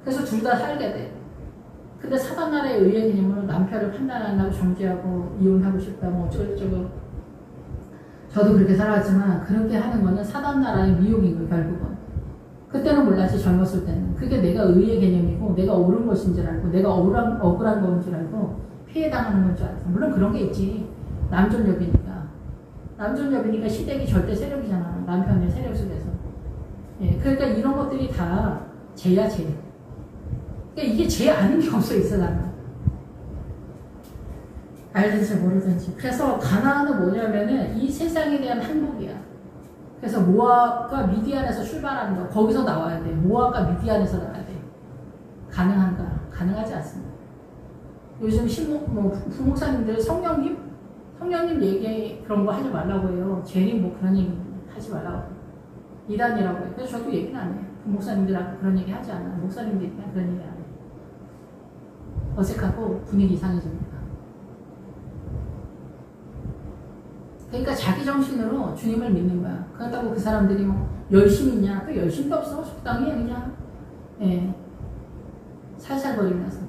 그래서 둘 다 살게 돼. 근데 사단나라의 의의 개념으로 남편을 판단한다고 정죄하고 이혼하고 싶다 뭐 어쩌고저쩌고. 저도 그렇게 살아왔지만 그렇게 하는 거는 사단나라의 미혹인 거예요, 결국은. 그때는 몰랐지, 젊었을 때는. 그게 내가 의의 개념이고 내가 옳은 것인 줄 알고 내가 억울한 건 줄 알고 피해당하는 건 줄 알았어. 물론 그런 게 있지. 남존여비니까. 남존여비니까 시댁이 절대 세력이잖아. 남편의 세력 속에서. 예, 그러니까 이런 것들이 다 죄야, 죄. 그러니까 이게 죄 아닌 게 없어, 이 세상은. 알든지 모르든지. 그래서 가나안은 뭐냐면은 이 세상에 대한 항복이야. 그래서 모압과 미디안에서 출발하는 거. 거기서 나와야 돼. 모압과 미디안에서 나와야 돼. 가능한가? 가능하지 않습니다. 요즘 부목사님들 성령님 얘기 그런 거 하지 말라고 해요. 재림 뭐 그런 얘기 하지 말라고. 이단이라고 해요. 그래서 저도 얘기는 안 해요. 부목사님들하고 그런 얘기 하지 않아. 목사님들이랑 그런 얘기 안 해요. 어색하고 분위기 이상해집니다. 그러니까 자기 정신으로 주님을 믿는 거야. 그렇다고 그 사람들이 뭐 열심히 있냐? 그 열심도 없어. 적당히 그냥 예, 살살거리면서.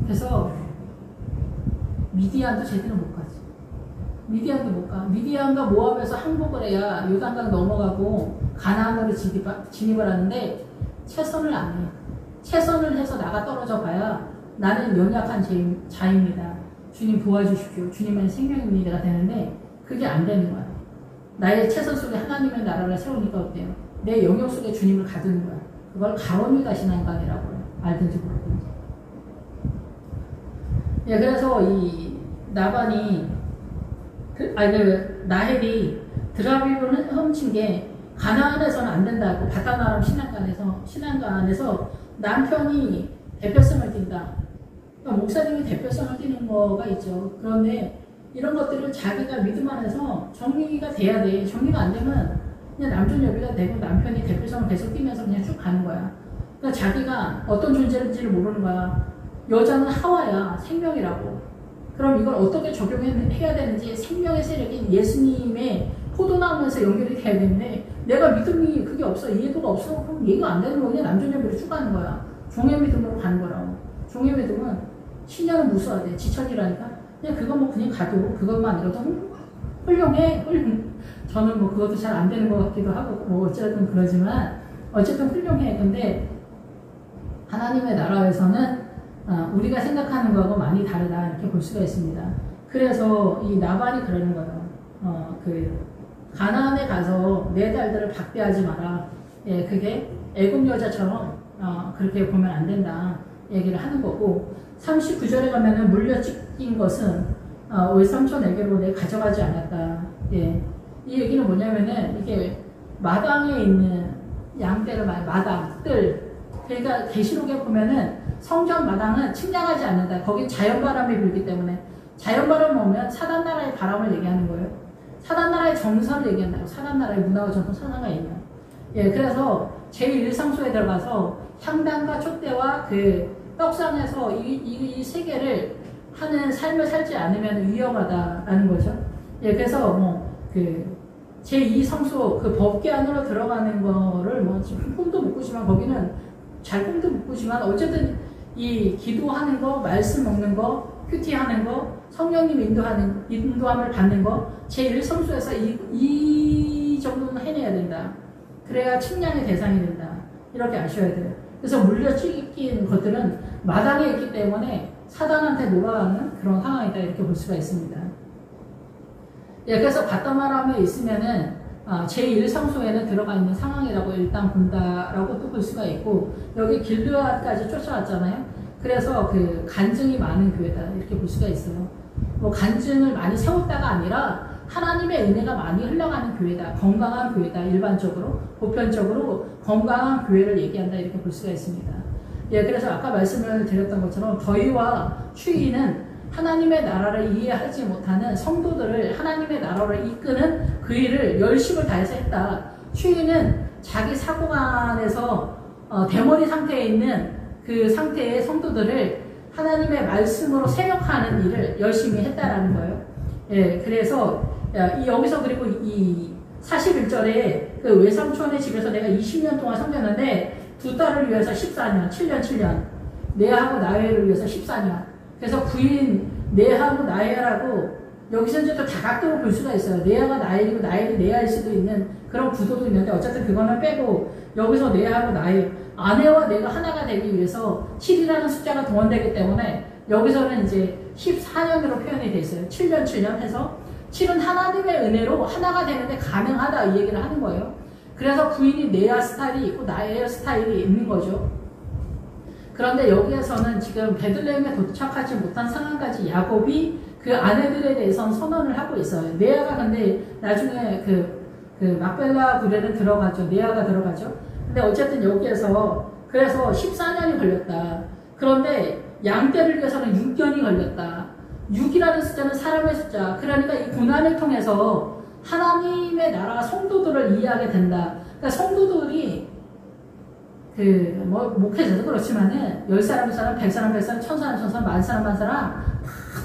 그래서 미디안도 제대로 못 가지. 미디안도 못 가. 미디안과 모압에서 항복을 해야 요단강 넘어가고 가나안으로 진입을 하는데 최선을 안 해. 최선을 해서 나가 떨어져 봐야 나는 연약한 자입니다. 주님 도와주십시오. 주님은 생명입니다가 되는데 그게 안 되는 거야. 나의 최선 속에 하나님의 나라를 세우니까 어때요? 내 영역 속에 주님을 가두는 거야. 그걸 가론유다 신앙관이라고 해요. 알든지 모르든지. 예, 그래서 이 나반이 나헬이 드라비브를 훔친 게 가나안에서는 안 된다고. 바다나람 신앙관에서 남편이 대표성을 띈다. 그러니까 목사님이 대표성을 띠는 거가 있죠. 그런데 이런 것들을 자기가 믿음 안에서 정리가 돼야 돼. 정리가 안 되면 그냥 남존여비가 되고 남편이 대표성을 계속 띠면서 그냥 쭉 가는 거야. 그러니까 자기가 어떤 존재인지를 모르는 거야. 여자는 하와야, 생명이라고. 그럼 이걸 어떻게 적용해야 되는지 생명의 세력인 예수님의 포도 나오면서 연결이 돼야 되는데 내가 믿음이 그게 없어. 이해도가 없어. 그럼 이해가 안 되는 거 그냥 남존여비로 쭉 가는 거야. 종의 믿음으로 가는 거라고. 종의 믿음은 신녀는 무수하대. 지천이라니까. 그냥 그거 뭐 그냥 가도 그것만이라도 훌륭해. 저는 뭐 그것도 잘 안 되는 것 같기도 하고 뭐 어쨌든 그러지만 어쨌든 훌륭해. 근데 하나님의 나라에서는 우리가 생각하는 거하고 많이 다르다 이렇게 볼 수가 있습니다. 그래서 이 나발이 그러는 거예요. 가나안에 가서 내 딸들을 박대하지 마라. 예, 그게 애굽 여자처럼 그렇게 보면 안 된다 얘기를 하는 거고, 39절에 가면은 물려 찢긴 것은 외삼촌에게로 내 가져가지 않았다. 예, 이 얘기는 뭐냐면은 이게 마당에 있는 양떼를 마당, 뜰. 그러니까 계시록에 보면은 성전 마당은 침략하지 않는다. 거기 자연바람이 불기 때문에, 자연바람 오면 사단나라의 바람을 얘기하는 거예요. 사단나라의 정서를 얘기한다고. 사단나라의 문화와 전통 사상가 있냐. 예, 그래서 제1상소에 들어가서 향단과 촛대와 그 떡상에서 이 세 개를 하는 삶을 살지 않으면 위험하다라는 거죠. 예, 그래서 제2성소 그 법계 안으로 들어가는 거를 지금 꿈도 못 꾸지만, 거기는 잘 꿈도 못 꾸지만 어쨌든 이 기도하는 거, 말씀 먹는 거, 큐티하는 거, 성령님 인도함을 받는 거, 제1성소에서 이 정도는 해내야 된다. 그래야 측량의 대상이 된다. 이렇게 아셔야 돼요. 그래서 물려 찢긴 것들은 마당에 있기 때문에 사단한테 놀아가는 그런 상황이다. 이렇게 볼 수가 있습니다. 예, 그래서 바다마람에 있으면은 제1성소에는 들어가 있는 상황이라고 일단 본다라고 또 볼 수가 있고, 여기 길르앗까지 쫓아왔잖아요. 그래서 그 간증이 많은 교회다 이렇게 볼 수가 있어요. 뭐 간증을 많이 세웠다가 아니라 하나님의 은혜가 많이 흘러가는 교회다, 건강한 교회다, 일반적으로 보편적으로 건강한 교회를 얘기한다 이렇게 볼 수가 있습니다. 예, 그래서 아까 말씀을 드렸던 것처럼 더위와 추위는 하나님의 나라를 이해하지 못하는 성도들을 하나님의 나라로 이끄는 그 일을 열심을 다해서 했다. 추위는 자기 사고관에서 대머리 상태에 있는 그 상태의 성도들을 하나님의 말씀으로 세력하는 일을 열심히 했다라는 거예요. 예, 그래서 여기서 그리고 이 41절에 그 외삼촌의 집에서 내가 20년 동안 섬겼는데 두 딸을 위해서 14년, 7년, 내하고 나엘을 위해서 14년. 그래서 부인 네하고 나엘하고 여기서 이제 또 다각도로 볼 수가 있어요. 네하가 나엘이고 나엘이 네하일 수도 있는 그런 구도도 있는데, 어쨌든 그거는 빼고 여기서 네하고 나엘, 아내와 내가 하나가 되기 위해서 7이라는 숫자가 동원되기 때문에 여기서는 이제 14년으로 표현이 돼 있어요. 7년 해서 7은 하나님의 은혜로 하나가 되는데 가능하다 이 얘기를 하는 거예요. 그래서 부인이 네하 스타일이 있고 나엘 스타일이 있는 거죠. 그런데 여기에서는 지금 베들레헴에 도착하지 못한 상황까지 야곱이 그 아내들에 대해서는 선언을 하고 있어요. 네아가 근데 나중에 그 막벨라 굴에는 들어가죠. 네아가 들어가죠. 근데 어쨌든 여기에서 그래서 14년이 걸렸다. 그런데 양떼를 위해서는 6년이 걸렸다. 6이라는 숫자는 사람의 숫자. 그러니까 이 고난을 통해서 하나님의 나라 성도들을 이해하게 된다. 그러니까 성도들이 목회자도 그렇지만은 10사람, 100사람, 100사람, 1000사람, 1000사람, 10,000사람, 10,000사람 다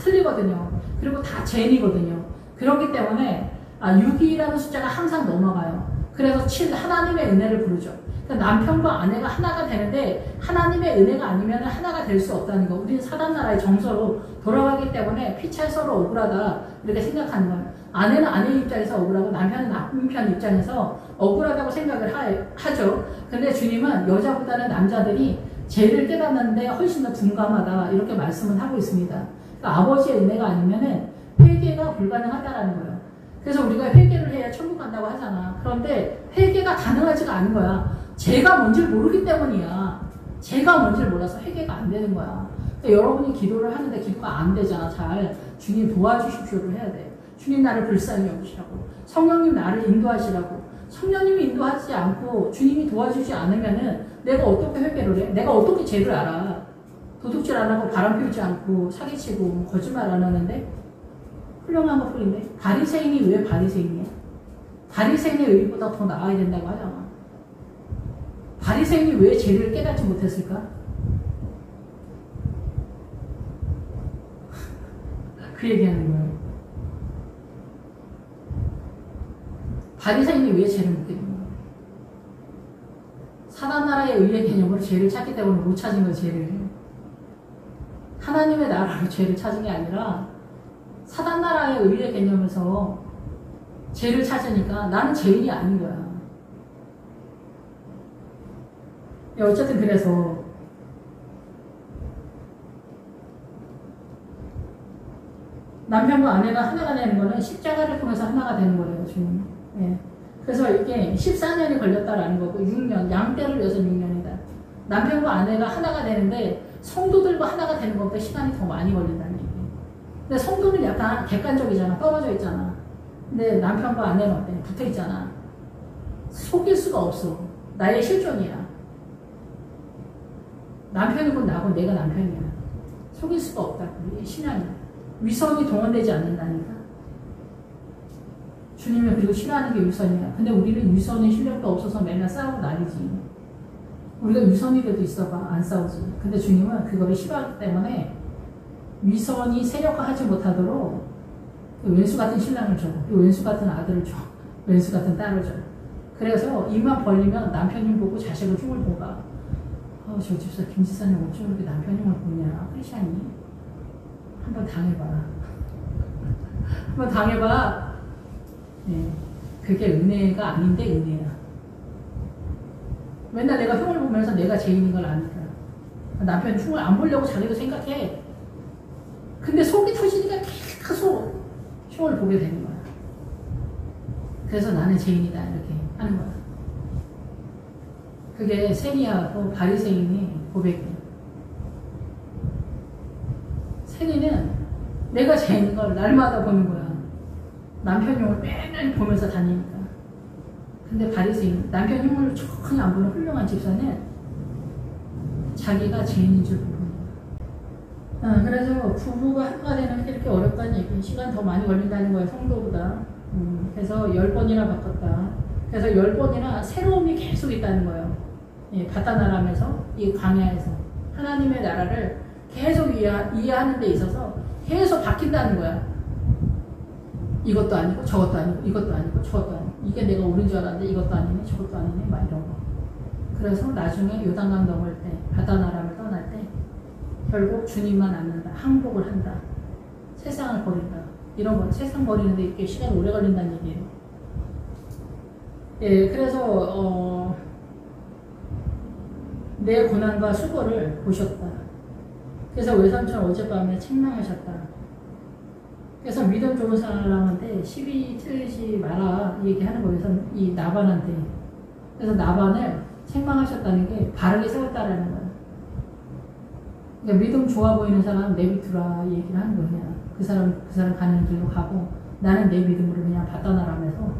틀리거든요. 그리고 다 젠이거든요. 그렇기 때문에 6이라는 숫자가 항상 넘어가요. 그래서 7, 하나님의 은혜를 부르죠. 그러니까 남편과 아내가 하나가 되는데 하나님의 은혜가 아니면 하나가 될 수 없다는 거. 우리는 사단나라의 정서로 돌아가기 때문에 피차에 서로 억울하다 이렇게 생각하는 거예요. 아내는 아내 입장에서 억울하고 남편은 남편 입장에서 억울하다고 생각을 하죠. 근데 주님은 여자보다는 남자들이 죄를 깨닫는데 훨씬 더 둔감하다 이렇게 말씀을 하고 있습니다. 그러니까 아버지의 은혜가 아니면은 회개가 불가능하다라는 거예요. 그래서 우리가 회개를 해야 천국 간다고 하잖아. 그런데 회개가 가능하지가 않은 거야. 죄가 뭔지를 모르기 때문이야. 죄가 뭔지를 몰라서 회개가 안 되는 거야. 그러니까 여러분이 기도를 하는데 기도가 안 되잖아. 잘 주님 도와주십시오를 해야 돼. 주님 나를 불쌍히 여기시라고. 성령님 나를 인도하시라고. 성령님이 인도하지 않고 주님이 도와주지 않으면은 내가 어떻게 회개를 해? 내가 어떻게 죄를 알아? 도둑질 안 하고 바람 피우지 않고 사기치고 거짓말 안 하는데 훌륭한 것 뿐인데 바리새인이 왜 바리새인이야? 바리새인의 의보다 더 나아야 된다고 하잖아. 바리새인이 왜 죄를 깨닫지 못했을까? 그 얘기하는 거예요. 바리새인이 왜 죄를 못 깨는 거야? 사단나라의 의의 개념으로 죄를 찾기 때문에 못 찾은 거야. 죄를. 하나님의 나라로 죄를 찾은 게 아니라 사단나라의 의의 개념에서 죄를 찾으니까 나는 죄인이 아닌 거야. 예, 어쨌든 그래서 남편과 아내가 하나가 되는 거는 십자가를 통해서 하나가 되는 거래요, 주님. 예. 그래서 이게 14년이 걸렸다라는 거고, 6년, 양떼를 위해서 6년이다. 남편과 아내가 하나가 되는데, 성도들과 하나가 되는 것보다 시간이 더 많이 걸린다는 얘기예요. 근데 성도는 약간 객관적이잖아. 떨어져 있잖아. 근데 남편과 아내는 어때? 붙어 있잖아. 속일 수가 없어. 나의 실존이야. 남편이고 나고 내가 남편이야. 속일 수가 없다. 이게 신앙이야. 위선이 동원되지 않는다니까. 주님이 그리고 싫어하는 게 위선이야. 근데 우리는 위선의 실력도 없어서 맨날 싸우고 난리지. 우리가 위선이 돼도 있어봐. 안 싸우지. 근데 주님은 그거를 싫어하기 때문에 위선이 세력화하지 못하도록 왼수 같은 신랑을 줘. 왼수 같은 아들을 줘. 왼수 같은 딸을 줘. 그래서 입만 벌리면 남편님 보고 자식을 흉을 보가. 저 집사 김지사님 어쩜 이렇게 남편님을 보냐. 크리스찬이. 한번 당해봐. 한번 당해봐. 네. 그게 은혜가 아닌데 은혜야. 맨날 내가 흉을 보면서 내가 죄인인 걸 아니까. 남편 흉을 안 보려고 자기도 생각해. 근데 속이 터지니까 계속 흉을 보게 되는 거야. 그래서 나는 죄인이다 이렇게 하는 거야. 그게 세리하고 바리새인이 고백해. 세리는 내가 죄인인 걸 날마다 보는 거야. 남편 흉을 맨날 보면서 다니니까. 근데 바리새인, 남편 흉을 전혀 안 보는 훌륭한 집사는 자기가 죄인인 줄 모르는 거야. 그래서 부부가 하나가 되는 게 이렇게 어렵다는 얘기. 시간 더 많이 걸린다는 거예요, 성도보다. 그래서 10번이나 바꿨다. 그래서 10번이나 새로움이 계속 있다는 거예요. 예, 바다나람에서, 이 광야에서 하나님의 나라를 계속 이해하는 데 있어서 계속 바뀐다는 거야. 이것도 아니고 저것도 아니고 이것도 아니고 저것도 아니고 이게 내가 옳은 줄 알았는데 이것도 아니네 저것도 아니네 막 이런 거. 그래서 나중에 요단강 넘을 때 바다나람을 떠날 때 결국 주님만 앉는다. 항복을 한다. 세상을 버린다. 이런 거. 세상 버리는데 이렇게 시간이 오래 걸린다는 얘기예요. 예, 그래서 내 고난과 수고를 보셨다. 그래서 외삼촌 어젯밤에 책망하셨다. 그래서 믿음 좋은 사람한테 시비 틀지 마라 얘기하는 거에서 이 나반한테. 그래서 나반을 책망하셨다는 게 바르게 세웠다라는 거야. 그러니까 믿음 좋아 보이는 사람 내비두라 얘기를 하는 거야. 그 사람 가는 길로 가고 나는 내 믿음으로 그냥 바다나라면서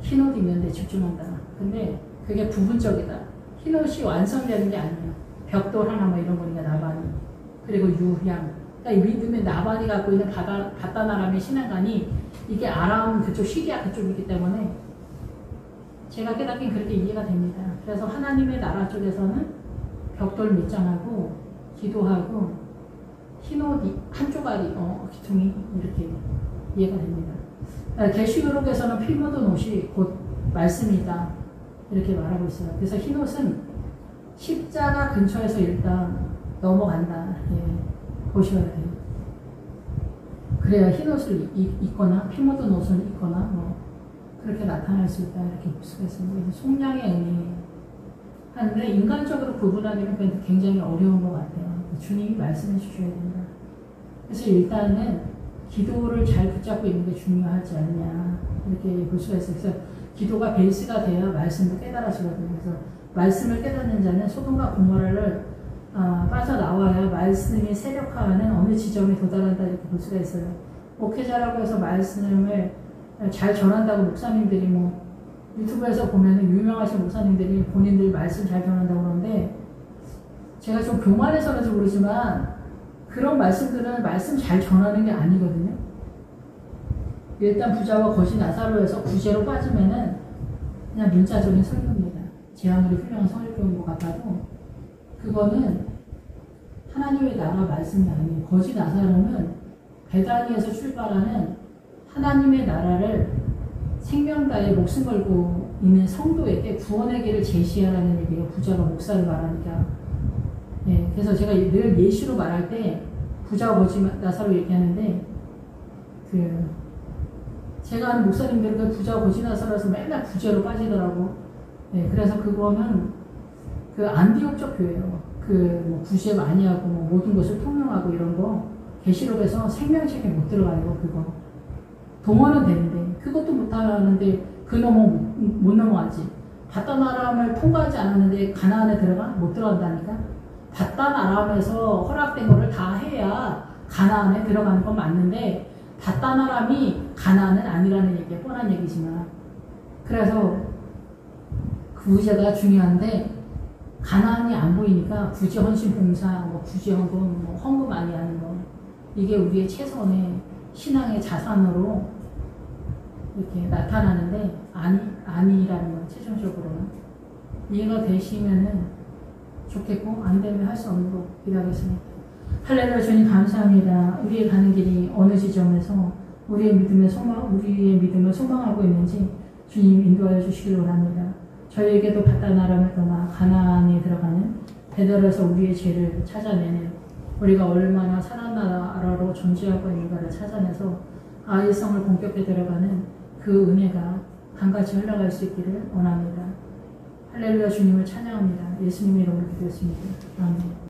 흰옷 입는데 집중한다. 근데 그게 부분적이다. 흰옷이 완성되는 게 아니에요. 벽돌 하나 뭐 이런 거니까 나반이. 그리고 유향. 그러니까 이 믿음의 나반이 갖고 있는 바다나람의 신앙관이 이게 아람 그쪽 시리아 그쪽이기 때문에 제가 깨닫긴 그렇게 이해가 됩니다. 그래서 하나님의 나라 쪽에서는 벽돌 몇 장하고 기도하고 흰옷 한 조각이 기둥이 이렇게 이해가 됩니다. 계시록에서는 피 묻은 옷이 곧 말씀이다 이렇게 말하고 있어요. 그래서 흰옷은 십자가 근처에서 일단 넘어간다. 예. 보셔야 돼요. 그래야 흰옷을 입거나 피 묻은 옷을 입거나 뭐 그렇게 나타날 수 있다 이렇게 볼 수가 있습니다. 속량의 의미 하는데 인간적으로 구분하기는 굉장히 어려운 것 같아요. 주님이 말씀해 주셔야 된다. 그래서 일단은 기도를 잘 붙잡고 있는 게 중요하지 않냐 이렇게 볼 수가 있어요. 그래서 기도가 베이스가 돼야 말씀을 깨달아지거든요. 그래서 말씀을 깨닫는 자는 소돔과 고모라를 빠져나와야 말씀이 세력화하는 어느 지점에 도달한다 이렇게 볼 수가 있어요. 목회자라고 해서 말씀을 잘 전한다고 목사님들이 뭐 유튜브에서 보면은 유명하신 목사님들이 본인들 말씀 잘 전한다고 그러는데 제가 좀 교만해서는지 모르지만 그런 말씀들은 말씀 잘 전하는 게 아니거든요. 일단 부자와 거지 나사로에서 구제로 빠지면은 그냥 문자적인 설교입니다. 제 아무리 훌륭한 설교인 것 같아도 그거는 하나님의 나라 말씀이 아니에요. 거지 나사로는 베다니에서 출발하는 하나님의 나라를 생명 다해 목숨 걸고 있는 성도에게 구원의 길을 제시하라는 얘기가 부자가 목사를 말하니까. 예, 그래서 제가 늘 예시로 말할 때 부자와 거지 나사로 얘기하는데 제가 아는 목사님들은 그 부자와 거지 나사로에서 맨날 구제로 빠지더라고. 예, 그래서 그거는 그 안디옥적 교회요. 뭐 구제 많이 하고 뭐 모든 것을 통용하고 이런 거 계시록에서 생명책에 못 들어가는 거 그거. 동원은 되는데 그것도 못하는데 그 못 넘어가지. 바단 아람을 통과하지 않았는데 가나안에 못 들어간다니까. 바단 아람에서 허락된 거를 다 해야 가나안에 들어가는 건 맞는데 바단 아람이 가나안은 아니라는 얘기야. 뻔한 얘기지만. 그래서 구제가 중요한데 가나안이 안 보이니까 구제 헌신 봉사, 뭐 구제 헌금, 뭐 헌금 많이 하는 거 이게 우리의 최선의 신앙의 자산으로 이렇게 나타나는데 아니라는 건 최종적으로는 이해가 되시면은 좋겠고 안 되면 할 수 없는 거 기도하겠습니다. 할렐루야. 주님 감사합니다. 우리의 가는 길이 어느 지점에서 우리의 믿음을 소망하고 있는지 주님 인도하여 주시길 원합니다. 저희에게도 바단 아람을 떠나 가나안에 들어가는 베델에서 우리의 죄를 찾아내는 우리가 얼마나 선한 나라로 존재하고 있는가를 찾아내서 아이의 성을 본격에 들어가는 그 은혜가 강같이 흘러갈 수 있기를 원합니다. 할렐루야. 주님을 찬양합니다. 예수님의 이름으로 기도했습니다. 아멘.